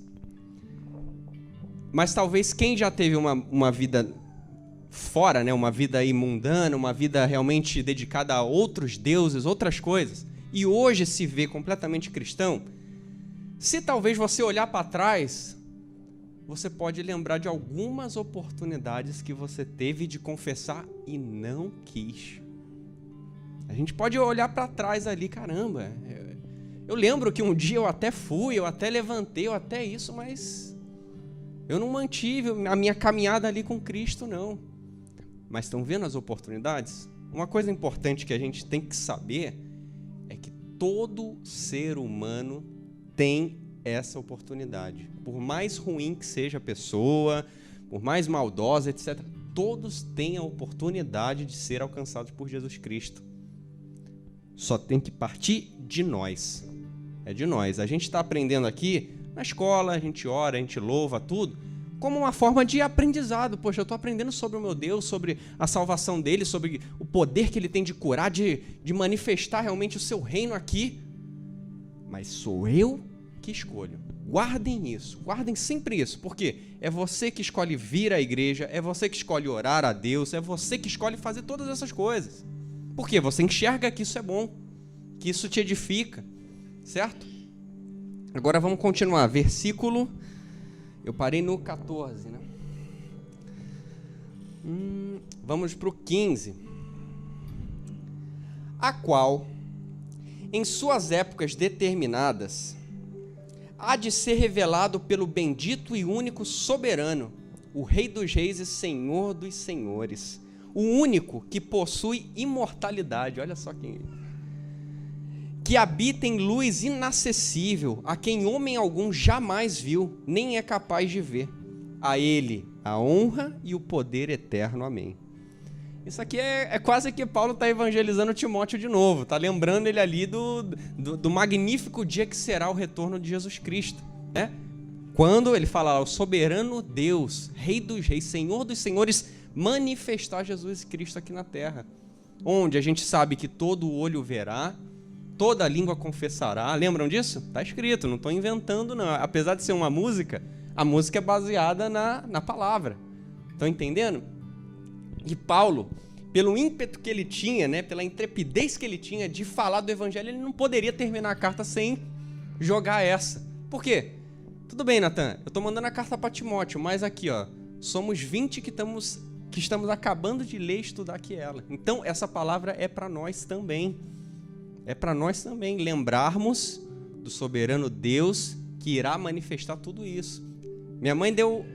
mas talvez quem já teve uma vida fora, né, uma vida aí mundana, uma vida realmente dedicada a outros deuses, outras coisas, e hoje se vê completamente cristão, se talvez você olhar para trás, você pode lembrar de algumas oportunidades que você teve de confessar e não quis. A gente pode olhar para trás ali, caramba, eu lembro que um dia eu até fui, eu até levantei, eu até isso, mas eu não mantive a minha caminhada ali com Cristo, não. Mas estão vendo as oportunidades? Uma coisa importante que a gente tem que saber é que todo ser humano tem essa oportunidade. Por mais ruim que seja a pessoa, por mais maldosa, etc., todos têm a oportunidade de ser alcançados por Jesus Cristo. Só tem que partir de nós. É de nós. A gente está aprendendo aqui na escola, a gente ora, a gente louva, tudo, como uma forma de aprendizado. Poxa, eu estou aprendendo sobre o meu Deus, sobre a salvação dele, sobre o poder que ele tem de curar, de manifestar realmente o seu reino aqui. Mas sou eu que escolho. Guardem isso, guardem sempre isso, porque é você que escolhe vir à igreja, é você que escolhe orar a Deus, é você que escolhe fazer todas essas coisas. Porque você enxerga que isso é bom, que isso te edifica, certo? Agora vamos continuar, versículo, eu parei no 14, né? Vamos para o 15. A qual, em suas épocas determinadas, há de ser revelado pelo bendito e único soberano, o Rei dos reis e Senhor dos senhores, o único que possui imortalidade. Olha só quem é. Que habita em luz inacessível, a quem homem algum jamais viu, nem é capaz de ver. A ele a honra e o poder eterno. Amém. Isso aqui é quase que Paulo está evangelizando Timóteo de novo, está lembrando ele ali do magnífico dia que será o retorno de Jesus Cristo, né? Quando ele fala, o soberano Deus, Rei dos Reis, Senhor dos Senhores, manifestar Jesus Cristo aqui na terra, onde a gente sabe que todo olho verá, toda língua confessará. Lembram disso? Está escrito, não estou inventando não. Apesar de ser uma música, a música é baseada na palavra. Estão entendendo? E Paulo, pelo ímpeto que ele tinha, né, pela intrepidez que ele tinha de falar do evangelho, ele não poderia terminar a carta sem jogar essa. Por quê? Tudo bem, Natan, eu estou mandando a carta para Timóteo, mas aqui, ó, somos 20 que estamos acabando de ler e estudar aqui ela. Então, essa palavra é para nós também. É para nós também lembrarmos do soberano Deus que irá manifestar tudo isso. Minha mãe deu,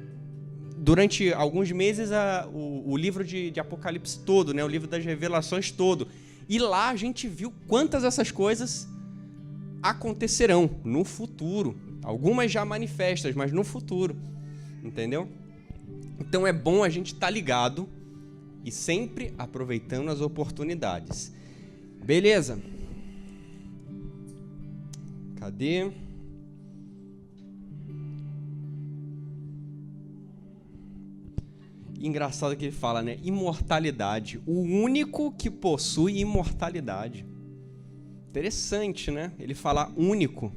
durante alguns meses, o livro de Apocalipse todo, né? O livro das revelações todo. E lá a gente viu quantas essas coisas acontecerão no futuro. Algumas já manifestas, mas no futuro. Entendeu? Então é bom a gente estar ligado e sempre aproveitando as oportunidades. Beleza? Cadê? Engraçado que ele fala, né? Imortalidade. O único que possui imortalidade. Interessante, né? Ele fala único.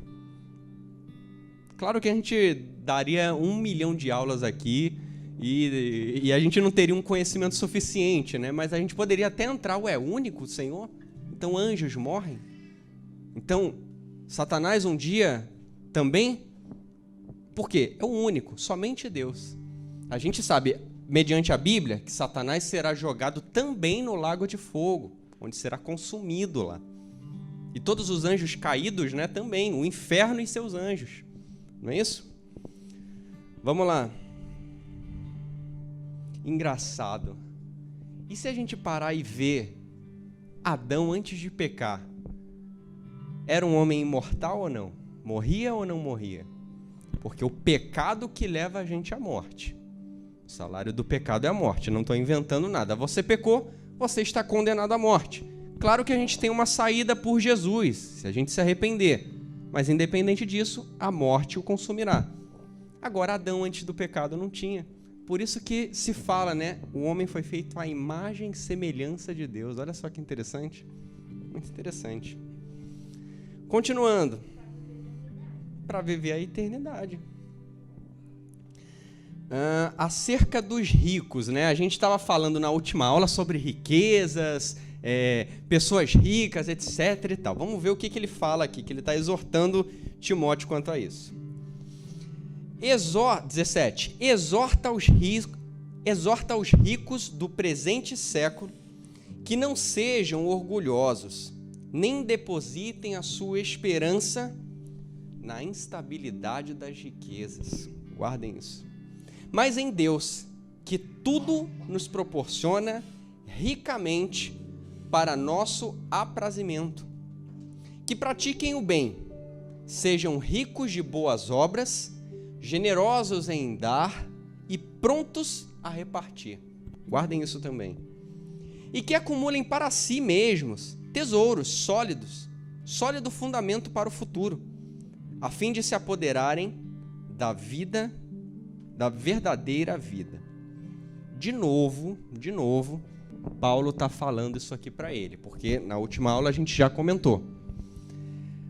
Claro que a gente daria 1 milhão de aulas aqui e a gente não teria um conhecimento suficiente, né? Mas a gente poderia até entrar, único o Senhor? Então anjos morrem? Então Satanás um dia também? Por quê? É o único, somente Deus. A gente sabe, mediante a Bíblia, que Satanás será jogado também no lago de fogo, onde será consumido lá. E todos os anjos caídos, né, também, o inferno e seus anjos. Não é isso? Vamos lá. Engraçado. E se a gente parar e ver Adão antes de pecar? Era um homem imortal ou não? Morria ou não morria? Porque o pecado que leva a gente à morte. O salário do pecado é a morte. Não estou inventando nada. Você pecou, você está condenado à morte. Claro que a gente tem uma saída por Jesus, se a gente se arrepender. Mas independente disso, a morte o consumirá. Agora, Adão antes do pecado não tinha. Por isso que se fala, né? O homem foi feito à imagem e semelhança de Deus. Olha só que interessante. Muito interessante. Continuando. Para viver a eternidade. Acerca dos ricos, né? A gente estava falando na última aula sobre riquezas, pessoas ricas, etc. e tal. Vamos ver o que ele fala aqui, que ele está exortando Timóteo quanto a isso. 17. Exorta os ricos do presente século que não sejam orgulhosos, nem depositem a sua esperança na instabilidade das riquezas. Guardem isso. Mas em Deus, que tudo nos proporciona ricamente para nosso aprazimento. Que pratiquem o bem, sejam ricos de boas obras, generosos em dar e prontos a repartir. Guardem isso também. E que acumulem para si mesmos tesouros sólidos, sólido fundamento para o futuro, a fim de se apoderarem da vida, da verdadeira vida. De novo, Paulo está falando isso aqui para ele, porque na última aula a gente já comentou.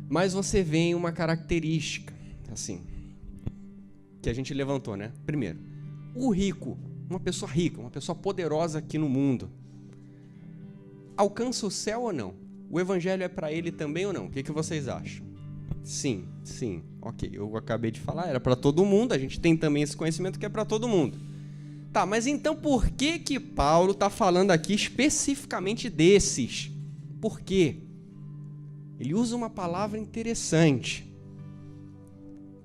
Mas você vê em uma característica, assim, que a gente levantou, né? Primeiro, o rico, uma pessoa rica, uma pessoa poderosa aqui no mundo, alcança o céu ou não? O evangelho é para ele também ou não? O que vocês acham? Sim, ok, eu acabei de falar, era para todo mundo, a gente tem também esse conhecimento que é para todo mundo. Tá, mas então por que Paulo está falando aqui especificamente desses? Por quê? Ele usa uma palavra interessante,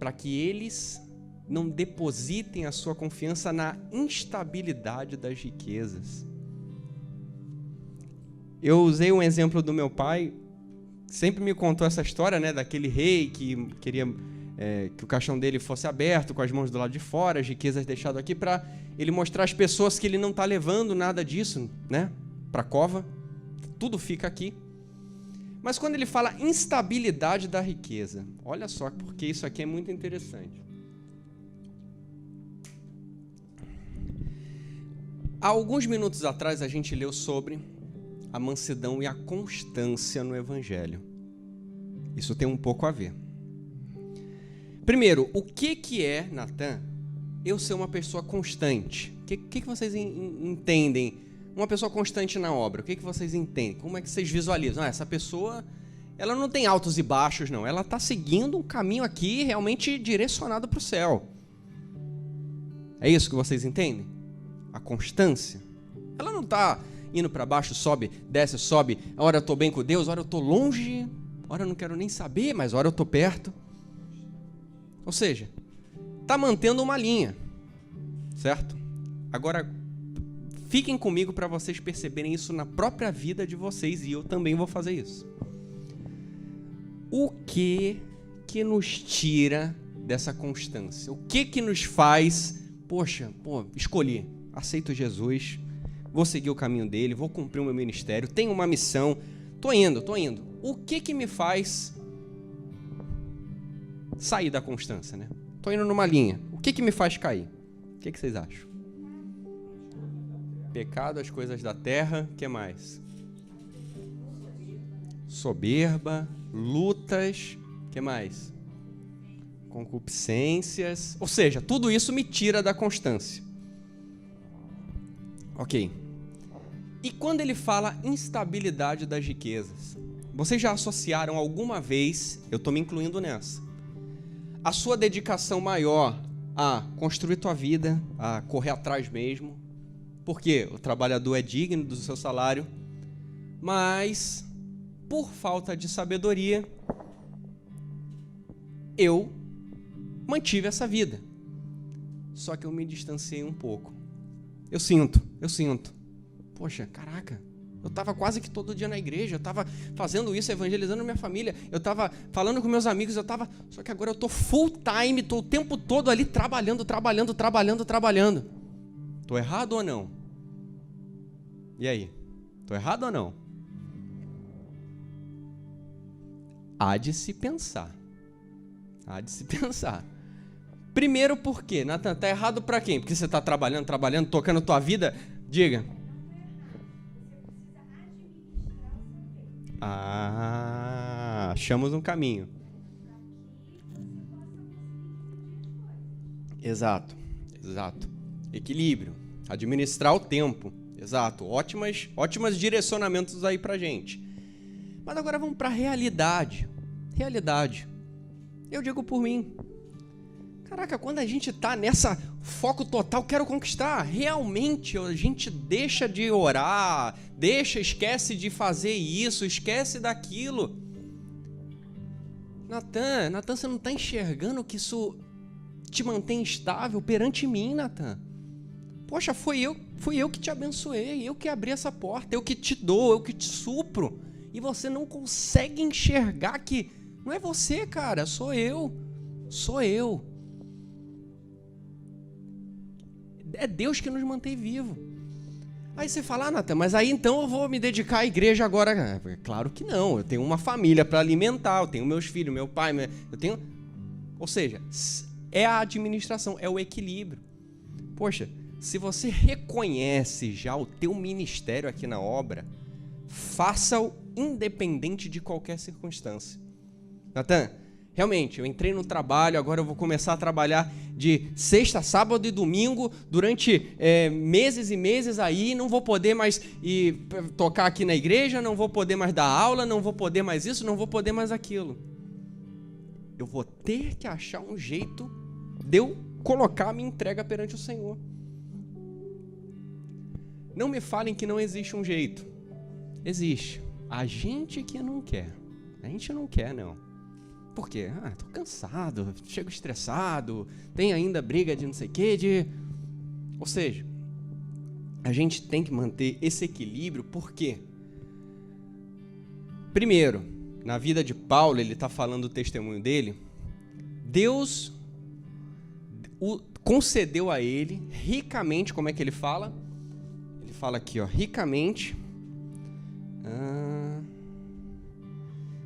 para que eles não depositem a sua confiança na instabilidade das riquezas. Eu usei um exemplo do meu pai, sempre me contou essa história, né, daquele rei que queria que o caixão dele fosse aberto, com as mãos do lado de fora, as riquezas deixadas aqui, para ele mostrar às pessoas que ele não está levando nada disso, né, para a cova, tudo fica aqui. Mas quando ele fala instabilidade da riqueza, olha só, porque isso aqui é muito interessante. Há alguns minutos atrás a gente leu sobre a mansidão e a constância no Evangelho. Isso tem um pouco a ver. Primeiro, o que é, Natan, eu ser uma pessoa constante? O que vocês entendem? Uma pessoa constante na obra, o que vocês entendem? Como é que vocês visualizam? Essa pessoa, ela não tem altos e baixos, não. Ela está seguindo um caminho aqui realmente direcionado para o céu. É isso que vocês entendem? A constância. Ela não está indo para baixo, sobe, desce, sobe. Ora eu estou bem com Deus, ora eu estou longe, ora eu não quero nem saber, mas ora eu estou perto. Ou seja, está mantendo uma linha, certo? Agora, fiquem comigo para vocês perceberem isso na própria vida de vocês, e eu também vou fazer isso. O que nos tira dessa constância? O que nos faz, escolhi, aceito Jesus, vou seguir o caminho dele, vou cumprir o meu ministério, tenho uma missão, tô indo. O que me faz sair da constância, né? Tô indo numa linha. O que me faz cair? O que vocês acham? Pecado, as coisas da terra, o que mais? Soberba, lutas, o que mais? Concupiscências. Ou seja, tudo isso me tira da constância. Ok. E quando ele fala instabilidade das riquezas, vocês já associaram alguma vez, eu estou me incluindo nessa, a sua dedicação maior a construir tua vida, a correr atrás mesmo, porque o trabalhador é digno do seu salário, mas por falta de sabedoria, eu mantive essa vida. Só que eu me distanciei um pouco. Eu sinto. Poxa, caraca, eu estava quase que todo dia na igreja, eu estava fazendo isso, evangelizando minha família, eu estava falando com meus amigos, só que agora eu estou full time, estou o tempo todo ali trabalhando. Estou errado ou não? E aí? Estou errado ou não? Há de se pensar. Primeiro, por quê? Natan, tá errado para quem? Porque você está trabalhando, tocando tua vida? Diga. Achamos um caminho. Exato. Equilíbrio. Administrar o tempo. Exato. Ótimas direcionamentos aí pra gente. Mas agora vamos pra realidade. Eu digo por mim. Caraca, quando a gente tá nessa foco total, quero conquistar, realmente a gente deixa de orar, esquece de fazer isso, esquece daquilo. Natan, você não tá enxergando que isso te mantém estável perante mim, Natan? Poxa, fui eu que te abençoei, eu que abri essa porta, eu que te dou, eu que te supro. E você não consegue enxergar que não é você, cara, sou eu. É Deus que nos mantém vivo. Aí você fala, Natan, mas aí então eu vou me dedicar à igreja agora. Claro que não, eu tenho uma família para alimentar, eu tenho meus filhos, meu pai, eu tenho... Ou seja, é a administração, é o equilíbrio. Poxa, se você reconhece já o teu ministério aqui na obra, faça-o independente de qualquer circunstância. Natan, realmente, eu entrei no trabalho, agora eu vou começar a trabalhar de sexta, sábado e domingo durante meses e meses aí, não vou poder mais ir tocar aqui na igreja, não vou poder mais dar aula, não vou poder mais isso, não vou poder mais aquilo. Eu vou ter que achar um jeito de eu colocar a minha entrega perante o Senhor. Não me falem que não existe um jeito. Existe. A gente que não quer. A gente não quer, não. Por quê? Tô cansado, chego estressado, tem ainda briga de não sei o quê, Ou seja, a gente tem que manter esse equilíbrio, por quê? Primeiro, na vida de Paulo, ele está falando do testemunho dele, Deus concedeu a ele ricamente, como é que ele fala? Ele fala aqui, ó, ricamente.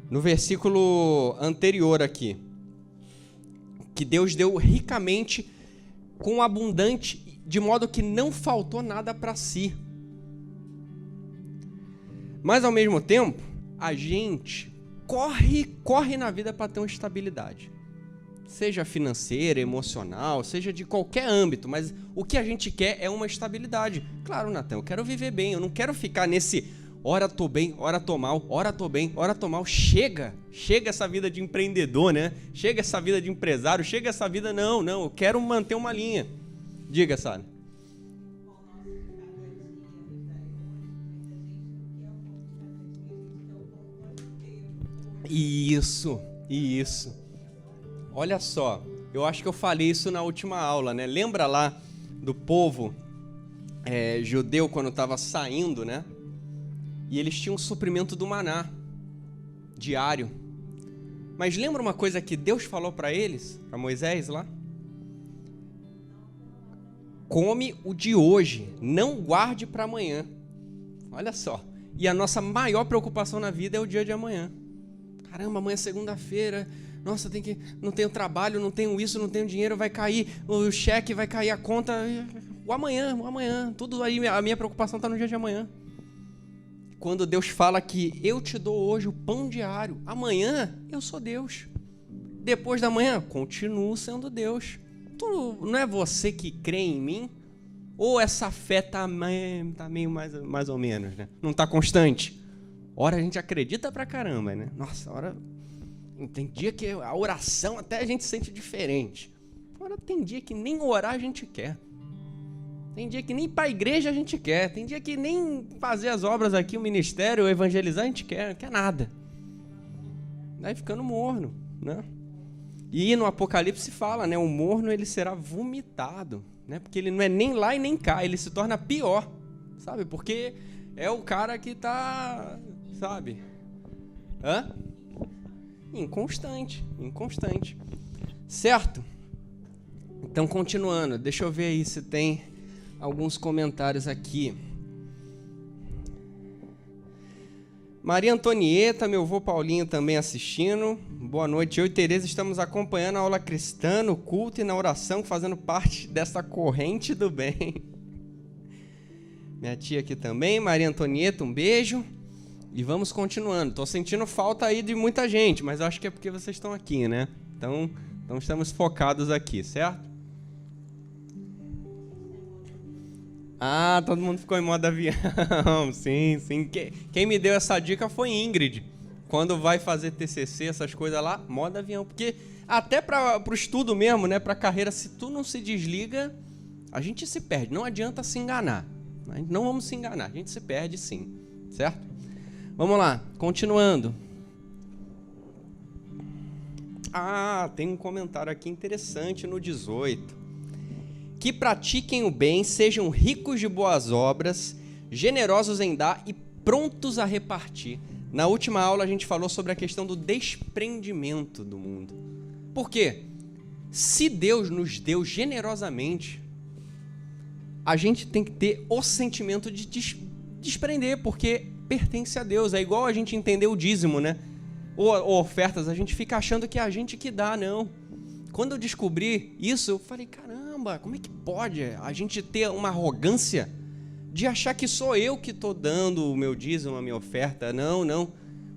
No versículo anterior aqui, que Deus deu ricamente, com abundante, de modo que não faltou nada para si. Mas ao mesmo tempo, a gente corre na vida para ter uma estabilidade. Seja financeira, emocional, seja de qualquer âmbito, mas o que a gente quer é uma estabilidade. Claro, Natan, eu quero viver bem, eu não quero ficar nesse ora tô bem, ora tô mal, ora tô bem, ora tô mal. Chega essa vida de empreendedor, né? Chega essa vida de empresário, chega essa vida, não, eu quero manter uma linha. Diga, Sara. Isso. Olha só, eu acho que eu falei isso na última aula, né? Lembra lá do povo judeu quando estava saindo, né? E eles tinham um suprimento do maná diário. Mas lembra uma coisa que Deus falou para eles, para Moisés lá? Come o de hoje, não guarde para amanhã. Olha só. E a nossa maior preocupação na vida é o dia de amanhã. Caramba, amanhã é segunda-feira. Nossa, não tenho trabalho, não tenho isso, não tenho dinheiro, vai cair o cheque, vai cair a conta. O amanhã. Tudo aí, a minha preocupação está no dia de amanhã. Quando Deus fala que eu te dou hoje o pão diário, amanhã eu sou Deus. Depois da manhã, continuo sendo Deus. Não é você que crê em mim? Ou essa fé tá meio mais ou menos, né? Não tá constante? Ora a gente acredita pra caramba, né? Nossa, ora tem dia que a oração até a gente sente diferente. Ora tem dia que nem orar a gente quer. Tem dia que nem ir pra igreja a gente quer. Tem dia que nem fazer as obras aqui, o ministério, o evangelizar a gente quer. Não quer nada. Vai ficando morno, né? E no Apocalipse fala, né? O morno ele será vomitado, né? Porque ele não é nem lá e nem cá. Ele se torna pior, sabe? Porque é o cara que tá, sabe? Inconstante. Certo? Então, continuando. Deixa eu ver aí se tem alguns comentários aqui. Maria Antonieta, meu avô Paulinho também assistindo. Boa noite. Eu e Tereza estamos acompanhando a aula cristã no culto e na oração, fazendo parte dessa corrente do bem. Minha tia aqui também. Maria Antonieta, um beijo. E vamos continuando. Estou sentindo falta aí de muita gente, mas acho que é porque vocês estão aqui, né? Então estamos focados aqui, certo? Ah, todo mundo ficou em modo avião. Sim. Quem me deu essa dica foi Ingrid. Quando vai fazer TCC, essas coisas lá, modo avião. Porque até para o estudo mesmo, né, para a carreira, se tu não se desliga, a gente se perde. Não adianta se enganar. Não vamos se enganar. A gente se perde sim. Certo? Vamos lá. Continuando. Ah, tem um comentário aqui interessante no 18. Que pratiquem o bem, sejam ricos de boas obras, generosos em dar e prontos a repartir. Na última aula a gente falou sobre a questão do desprendimento do mundo. Por quê? Se Deus nos deu generosamente, a gente tem que ter o sentimento de desprender, porque pertence a Deus. É igual a gente entender o dízimo, né? Ou ofertas, a gente fica achando que é a gente que dá, não. Quando eu descobri isso, eu falei, caramba, como é que pode a gente ter uma arrogância de achar que sou eu que estou dando o meu dízimo, a minha oferta? Não.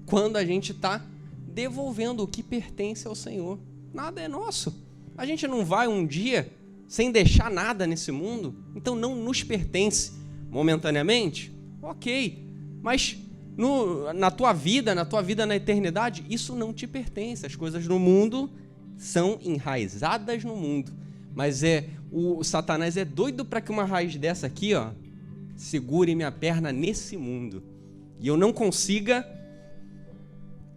Quando a gente está devolvendo o que pertence ao Senhor. Nada é nosso. A gente não vai um dia sem deixar nada nesse mundo, então não nos pertence momentaneamente? Ok, mas na tua vida na eternidade, isso não te pertence. As coisas no mundo são enraizadas no mundo, mas o Satanás é doido para que uma raiz dessa aqui, ó, segure minha perna nesse mundo e eu não consiga.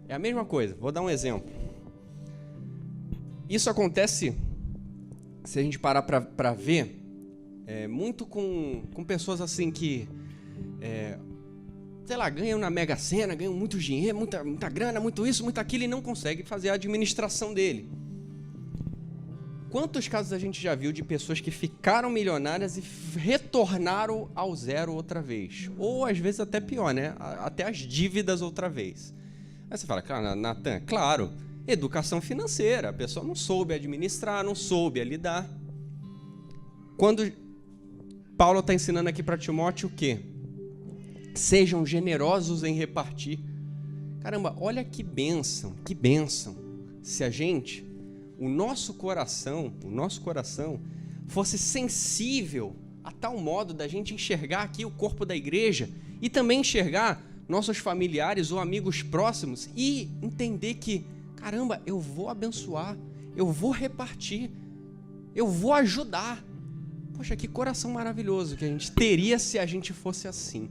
É a mesma coisa. Vou dar um exemplo. Isso acontece, se a gente parar para ver, muito com pessoas assim que sei lá, ganham na Mega Sena, ganham muito dinheiro, muita grana, muito isso, muito aquilo, e não consegue fazer a administração dele. Quantos casos a gente já viu de pessoas que ficaram milionárias e retornaram ao zero outra vez? Ou às vezes até pior, né? Até as dívidas outra vez. Aí você fala, cara, Natan, claro, educação financeira, a pessoa não soube administrar, não soube lidar. Quando Paulo está ensinando aqui para Timóteo o quê? Sejam generosos em repartir. Caramba, olha que bênção, se a gente, o nosso coração fosse sensível a tal modo da gente enxergar aqui o corpo da igreja e também enxergar nossos familiares ou amigos próximos e entender que, caramba, eu vou abençoar, eu vou repartir, eu vou ajudar. Poxa, que coração maravilhoso que a gente teria se a gente fosse assim.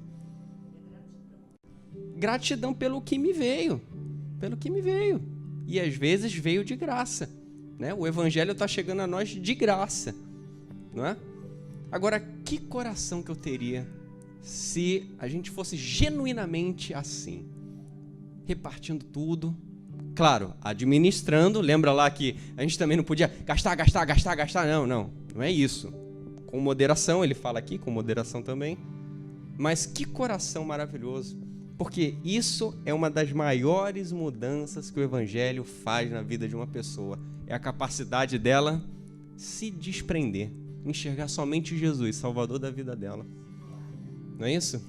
Gratidão pelo que me veio. E às vezes veio de graça, né? O evangelho está chegando a nós de graça, não é? Agora, que coração que eu teria se a gente fosse genuinamente assim, repartindo tudo, claro, administrando. Lembra lá que a gente também não podia gastar, não é isso. Com moderação, ele fala aqui, com moderação também. Mas que coração maravilhoso, porque isso é uma das maiores mudanças que o evangelho faz na vida de uma pessoa. É a capacidade dela se desprender, enxergar somente Jesus, Salvador da vida dela. Não é isso?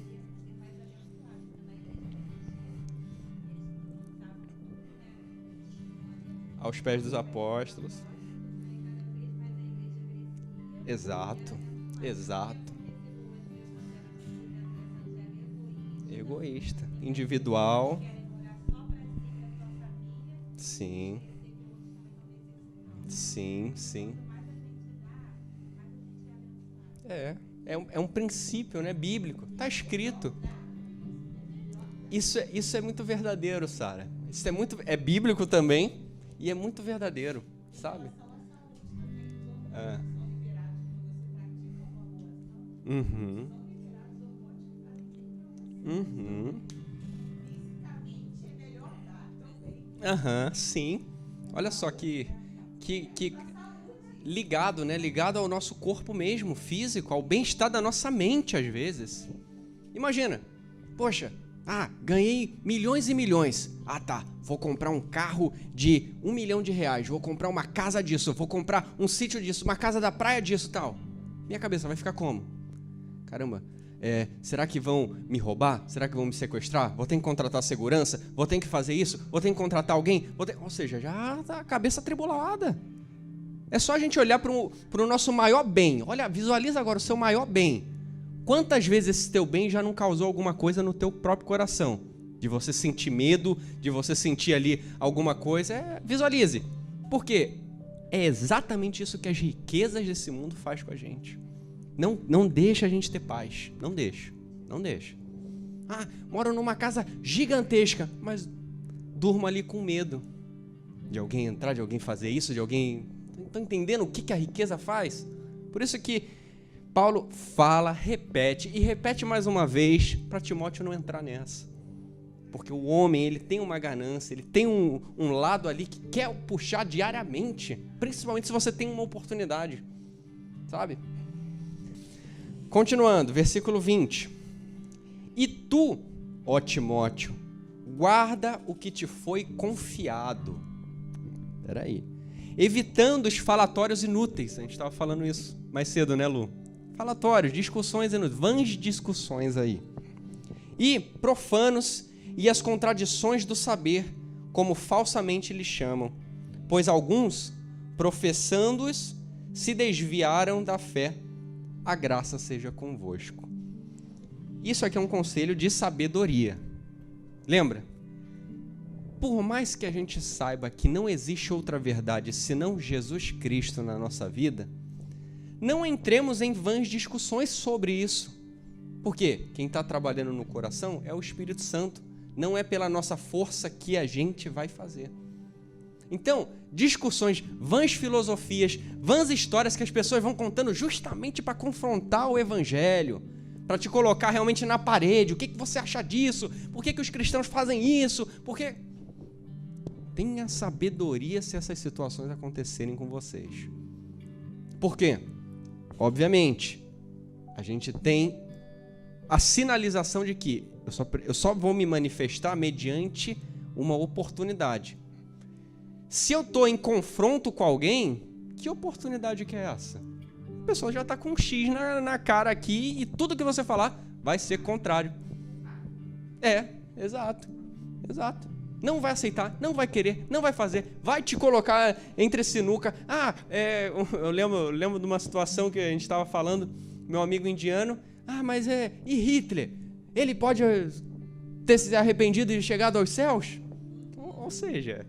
Aos pés dos apóstolos. Exato. Egoísta, individual. Sim. É um princípio, né, bíblico. Está escrito. Isso é muito verdadeiro, Sara. Isso é bíblico também e é muito verdadeiro, sabe? Sim. Olha só que ligado, né? Ligado ao nosso corpo mesmo, físico, ao bem-estar da nossa mente, às vezes. Imagina, poxa, ganhei milhões e milhões. Tá, vou comprar um carro de R$1 milhão, vou comprar uma casa disso, vou comprar um sítio disso, uma casa da praia disso, tal. Minha cabeça vai ficar como? Caramba, será que vão me roubar? Será que vão me sequestrar? Vou ter que contratar segurança? Vou ter que fazer isso? Vou ter que contratar alguém? Ou seja, já tá a cabeça atribulada. É só a gente olhar para o nosso maior bem. Olha, visualiza agora o seu maior bem. Quantas vezes esse teu bem já não causou alguma coisa no teu próprio coração? De você sentir medo, de você sentir ali alguma coisa. Visualize. Por quê? É exatamente isso que as riquezas desse mundo faz com a gente. Não deixa a gente ter paz. Não deixa. Moro numa casa gigantesca, mas durmo ali com medo de alguém entrar, de alguém fazer isso, de alguém... Estão entendendo o que a riqueza faz? Por isso que Paulo fala, repete mais uma vez para Timóteo não entrar nessa. Porque o homem, ele tem uma ganância, ele tem um lado ali que quer puxar diariamente, principalmente se você tem uma oportunidade, sabe? Continuando, versículo 20. E tu, ó Timóteo, guarda o que te foi confiado. Peraí. Evitando os falatórios inúteis. A gente estava falando isso mais cedo, né, Lu? Falatórios, discussões inúteis, vãs discussões aí. E profanos e as contradições do saber, como falsamente lhes chamam. Pois alguns, professando-os, se desviaram da fé. A graça seja convosco. Isso aqui é um conselho de sabedoria. Lembra? Por mais que a gente saiba que não existe outra verdade senão Jesus Cristo na nossa vida, não entremos em vãs discussões sobre isso. Porque quem está trabalhando no coração é o Espírito Santo. Não é pela nossa força que a gente vai fazer. Então, discussões, vãs filosofias, vãs histórias que as pessoas vão contando justamente para confrontar o Evangelho, para te colocar realmente na parede. O que você acha disso? Por que os cristãos fazem isso? Porque tenha sabedoria se essas situações acontecerem com vocês. Por quê? Obviamente, a gente tem a sinalização de que eu só vou me manifestar mediante uma oportunidade. Se eu estou em confronto com alguém, que oportunidade que é essa? A pessoa já está com um X na cara aqui e tudo que você falar vai ser contrário. Exato. Não vai aceitar, não vai querer, não vai fazer, vai te colocar entre sinuca. Eu lembro de uma situação que a gente estava falando, meu amigo indiano, mas e Hitler? Ele pode ter se arrependido e chegado aos céus? Ou seja,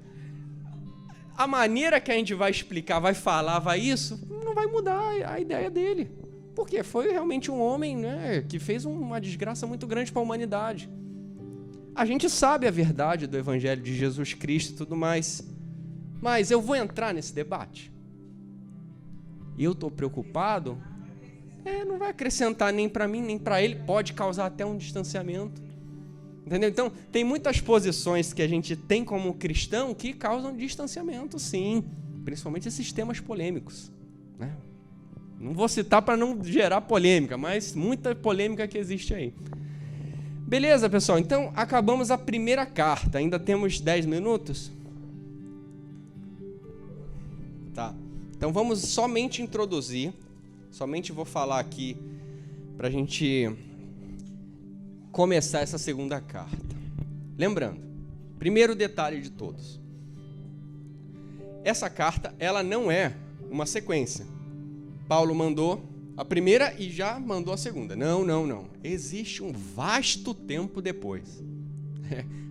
a maneira que a gente vai explicar, vai falar, vai isso, não vai mudar a ideia dele. Porque foi realmente um homem, né, que fez uma desgraça muito grande para a humanidade. A gente sabe a verdade do Evangelho de Jesus Cristo e tudo mais, mas eu vou entrar nesse debate? Eu estou preocupado? Não vai acrescentar nem para mim, nem para ele, pode causar até um distanciamento. Entendeu? Então, tem muitas posições que a gente tem como cristão que causam distanciamento, sim. Principalmente esses temas polêmicos, né? Não vou citar para não gerar polêmica, mas muita polêmica que existe aí. Beleza, pessoal? Então, acabamos a primeira carta. Ainda temos 10 minutos? Tá. Então, vamos somente introduzir. Somente vou falar aqui para a gente começar essa segunda carta. Lembrando, primeiro detalhe de todos. Essa carta, ela não é uma sequência. Paulo mandou a primeira e já mandou a segunda. Não. Existe um vasto tempo depois.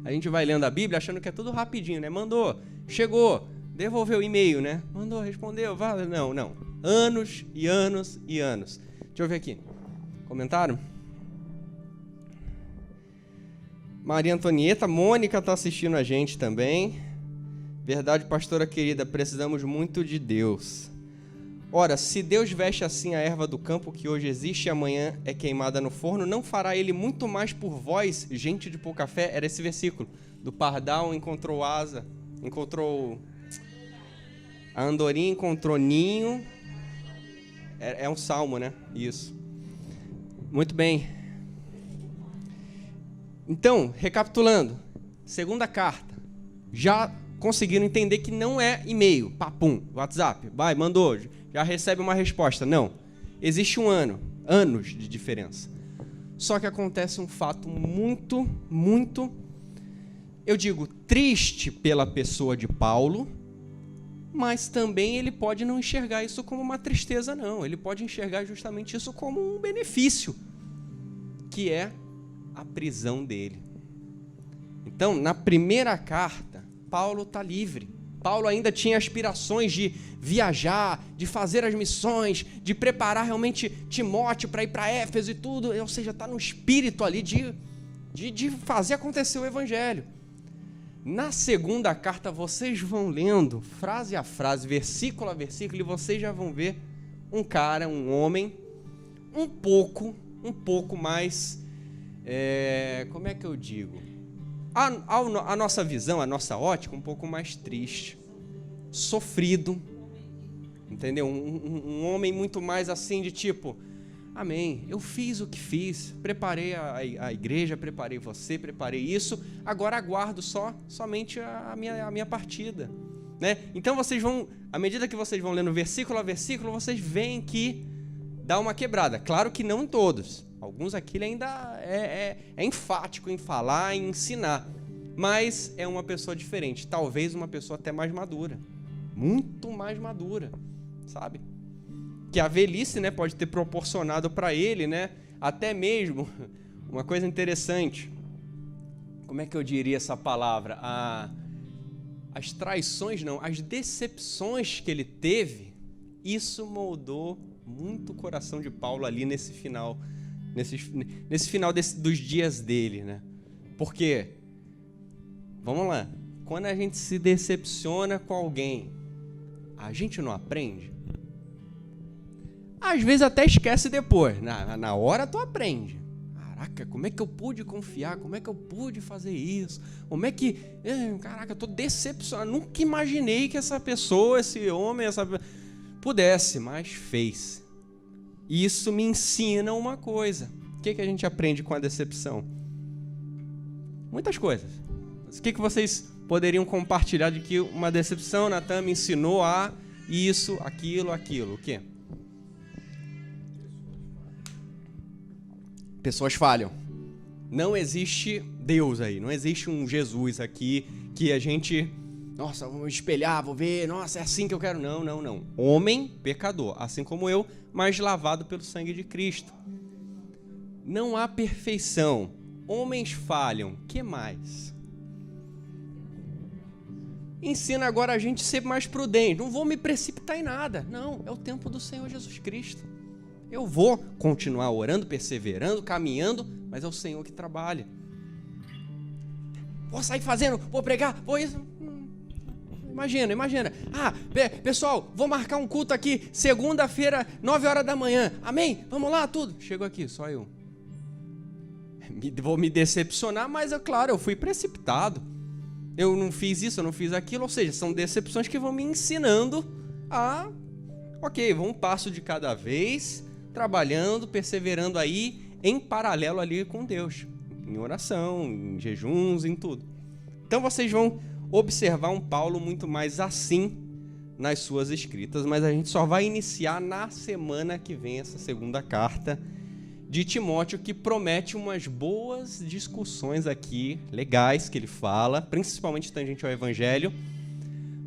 A gente vai lendo a Bíblia achando que é tudo rapidinho, né? Mandou, chegou, devolveu o e-mail, né? Mandou, respondeu, vai. Não. Anos e anos e anos. Deixa eu ver aqui. Comentaram? Maria Antonieta, Mônica está assistindo a gente também. Verdade, pastora querida, precisamos muito de Deus. Ora, se Deus veste assim a erva do campo que hoje existe e amanhã é queimada no forno, não fará ele muito mais por vós, gente de pouca fé? Era esse versículo. Do pardal encontrou asa, encontrou... A andorinha encontrou ninho. É um salmo, né? Isso. Muito bem. Então, recapitulando. Segunda carta. Já conseguiram entender que não é e-mail, papum, WhatsApp, vai, mandou, já recebe uma resposta. Não. Existe um ano, anos de diferença. Só que acontece um fato muito, eu digo, triste pela pessoa de Paulo, mas também ele pode não enxergar isso como uma tristeza, não. Ele pode enxergar justamente isso como um benefício, que é a prisão dele. Então, na primeira carta, Paulo está livre. Paulo ainda tinha aspirações de viajar, de fazer as missões, de preparar realmente Timóteo para ir para Éfeso e tudo. Ou seja, está no espírito ali de fazer acontecer o evangelho. Na segunda carta, vocês vão lendo frase a frase, versículo a versículo, e vocês já vão ver um cara, um homem, um pouco mais, como é que eu digo? A nossa visão, a nossa ótica, um pouco mais triste, sofrido, entendeu? Um homem muito mais assim de tipo, amém, eu fiz o que fiz, preparei a igreja, preparei você, preparei isso, agora aguardo somente a minha partida, né? Então vocês vão, à medida que vocês vão lendo versículo a versículo, vocês veem que dá uma quebrada. Claro que não em todos. Alguns aqui ele ainda é enfático em falar, em ensinar. Mas é uma pessoa diferente. Talvez uma pessoa até mais madura. Muito mais madura, sabe? Que a velhice, né, pode ter proporcionado para ele, né, até mesmo uma coisa interessante. Como é que eu diria essa palavra? As traições, não, as decepções que ele teve, isso moldou muito o coração de Paulo ali nesse final dos dias dele, né? Porque, vamos lá, quando a gente se decepciona com alguém, a gente não aprende? Às vezes até esquece depois. Na hora tu aprende. Caraca, como é que eu pude confiar? Como é que eu pude fazer isso? Como é que... Caraca, eu tô decepcionado. Nunca imaginei que essa pessoa, esse homem, pudesse, mas fez. Isso me ensina uma coisa. O que a gente aprende com a decepção? Muitas coisas. O que vocês poderiam compartilhar de que uma decepção, Natan, me ensinou a isso, aquilo? O quê? Pessoas falham. Não existe Deus aí, não existe um Jesus aqui que a gente, nossa, vou espelhar, vou ver, nossa, é assim que eu quero. Não. Homem, pecador, assim como eu, mas lavado pelo sangue de Cristo. Não há perfeição. Homens falham. Que mais? Ensina agora a gente a ser mais prudente. Não vou me precipitar em nada. Não, é o tempo do Senhor Jesus Cristo. Eu vou continuar orando, perseverando, caminhando, mas é o Senhor que trabalha. Vou sair fazendo, vou pregar, vou isso. Imagina. Pessoal, vou marcar um culto aqui, segunda-feira, 9 horas da manhã. Amém? Vamos lá, tudo. Chego aqui, só eu. Vou me decepcionar, mas é claro, eu fui precipitado. Eu não fiz isso, eu não fiz aquilo. Ou seja, são decepções que vão me ensinando a... Ok, vou um passo de cada vez... trabalhando, perseverando aí, em paralelo ali com Deus, em oração, em jejuns, em tudo. Então vocês vão observar um Paulo muito mais assim nas suas escritas, mas a gente só vai iniciar na semana que vem essa segunda carta de Timóteo, que promete umas boas discussões aqui, legais, que ele fala, principalmente tangente ao Evangelho,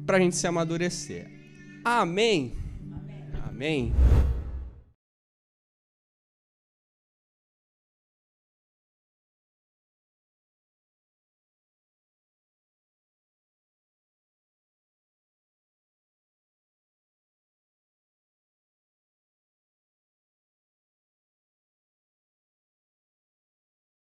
para a gente se amadurecer. Amém? Amém.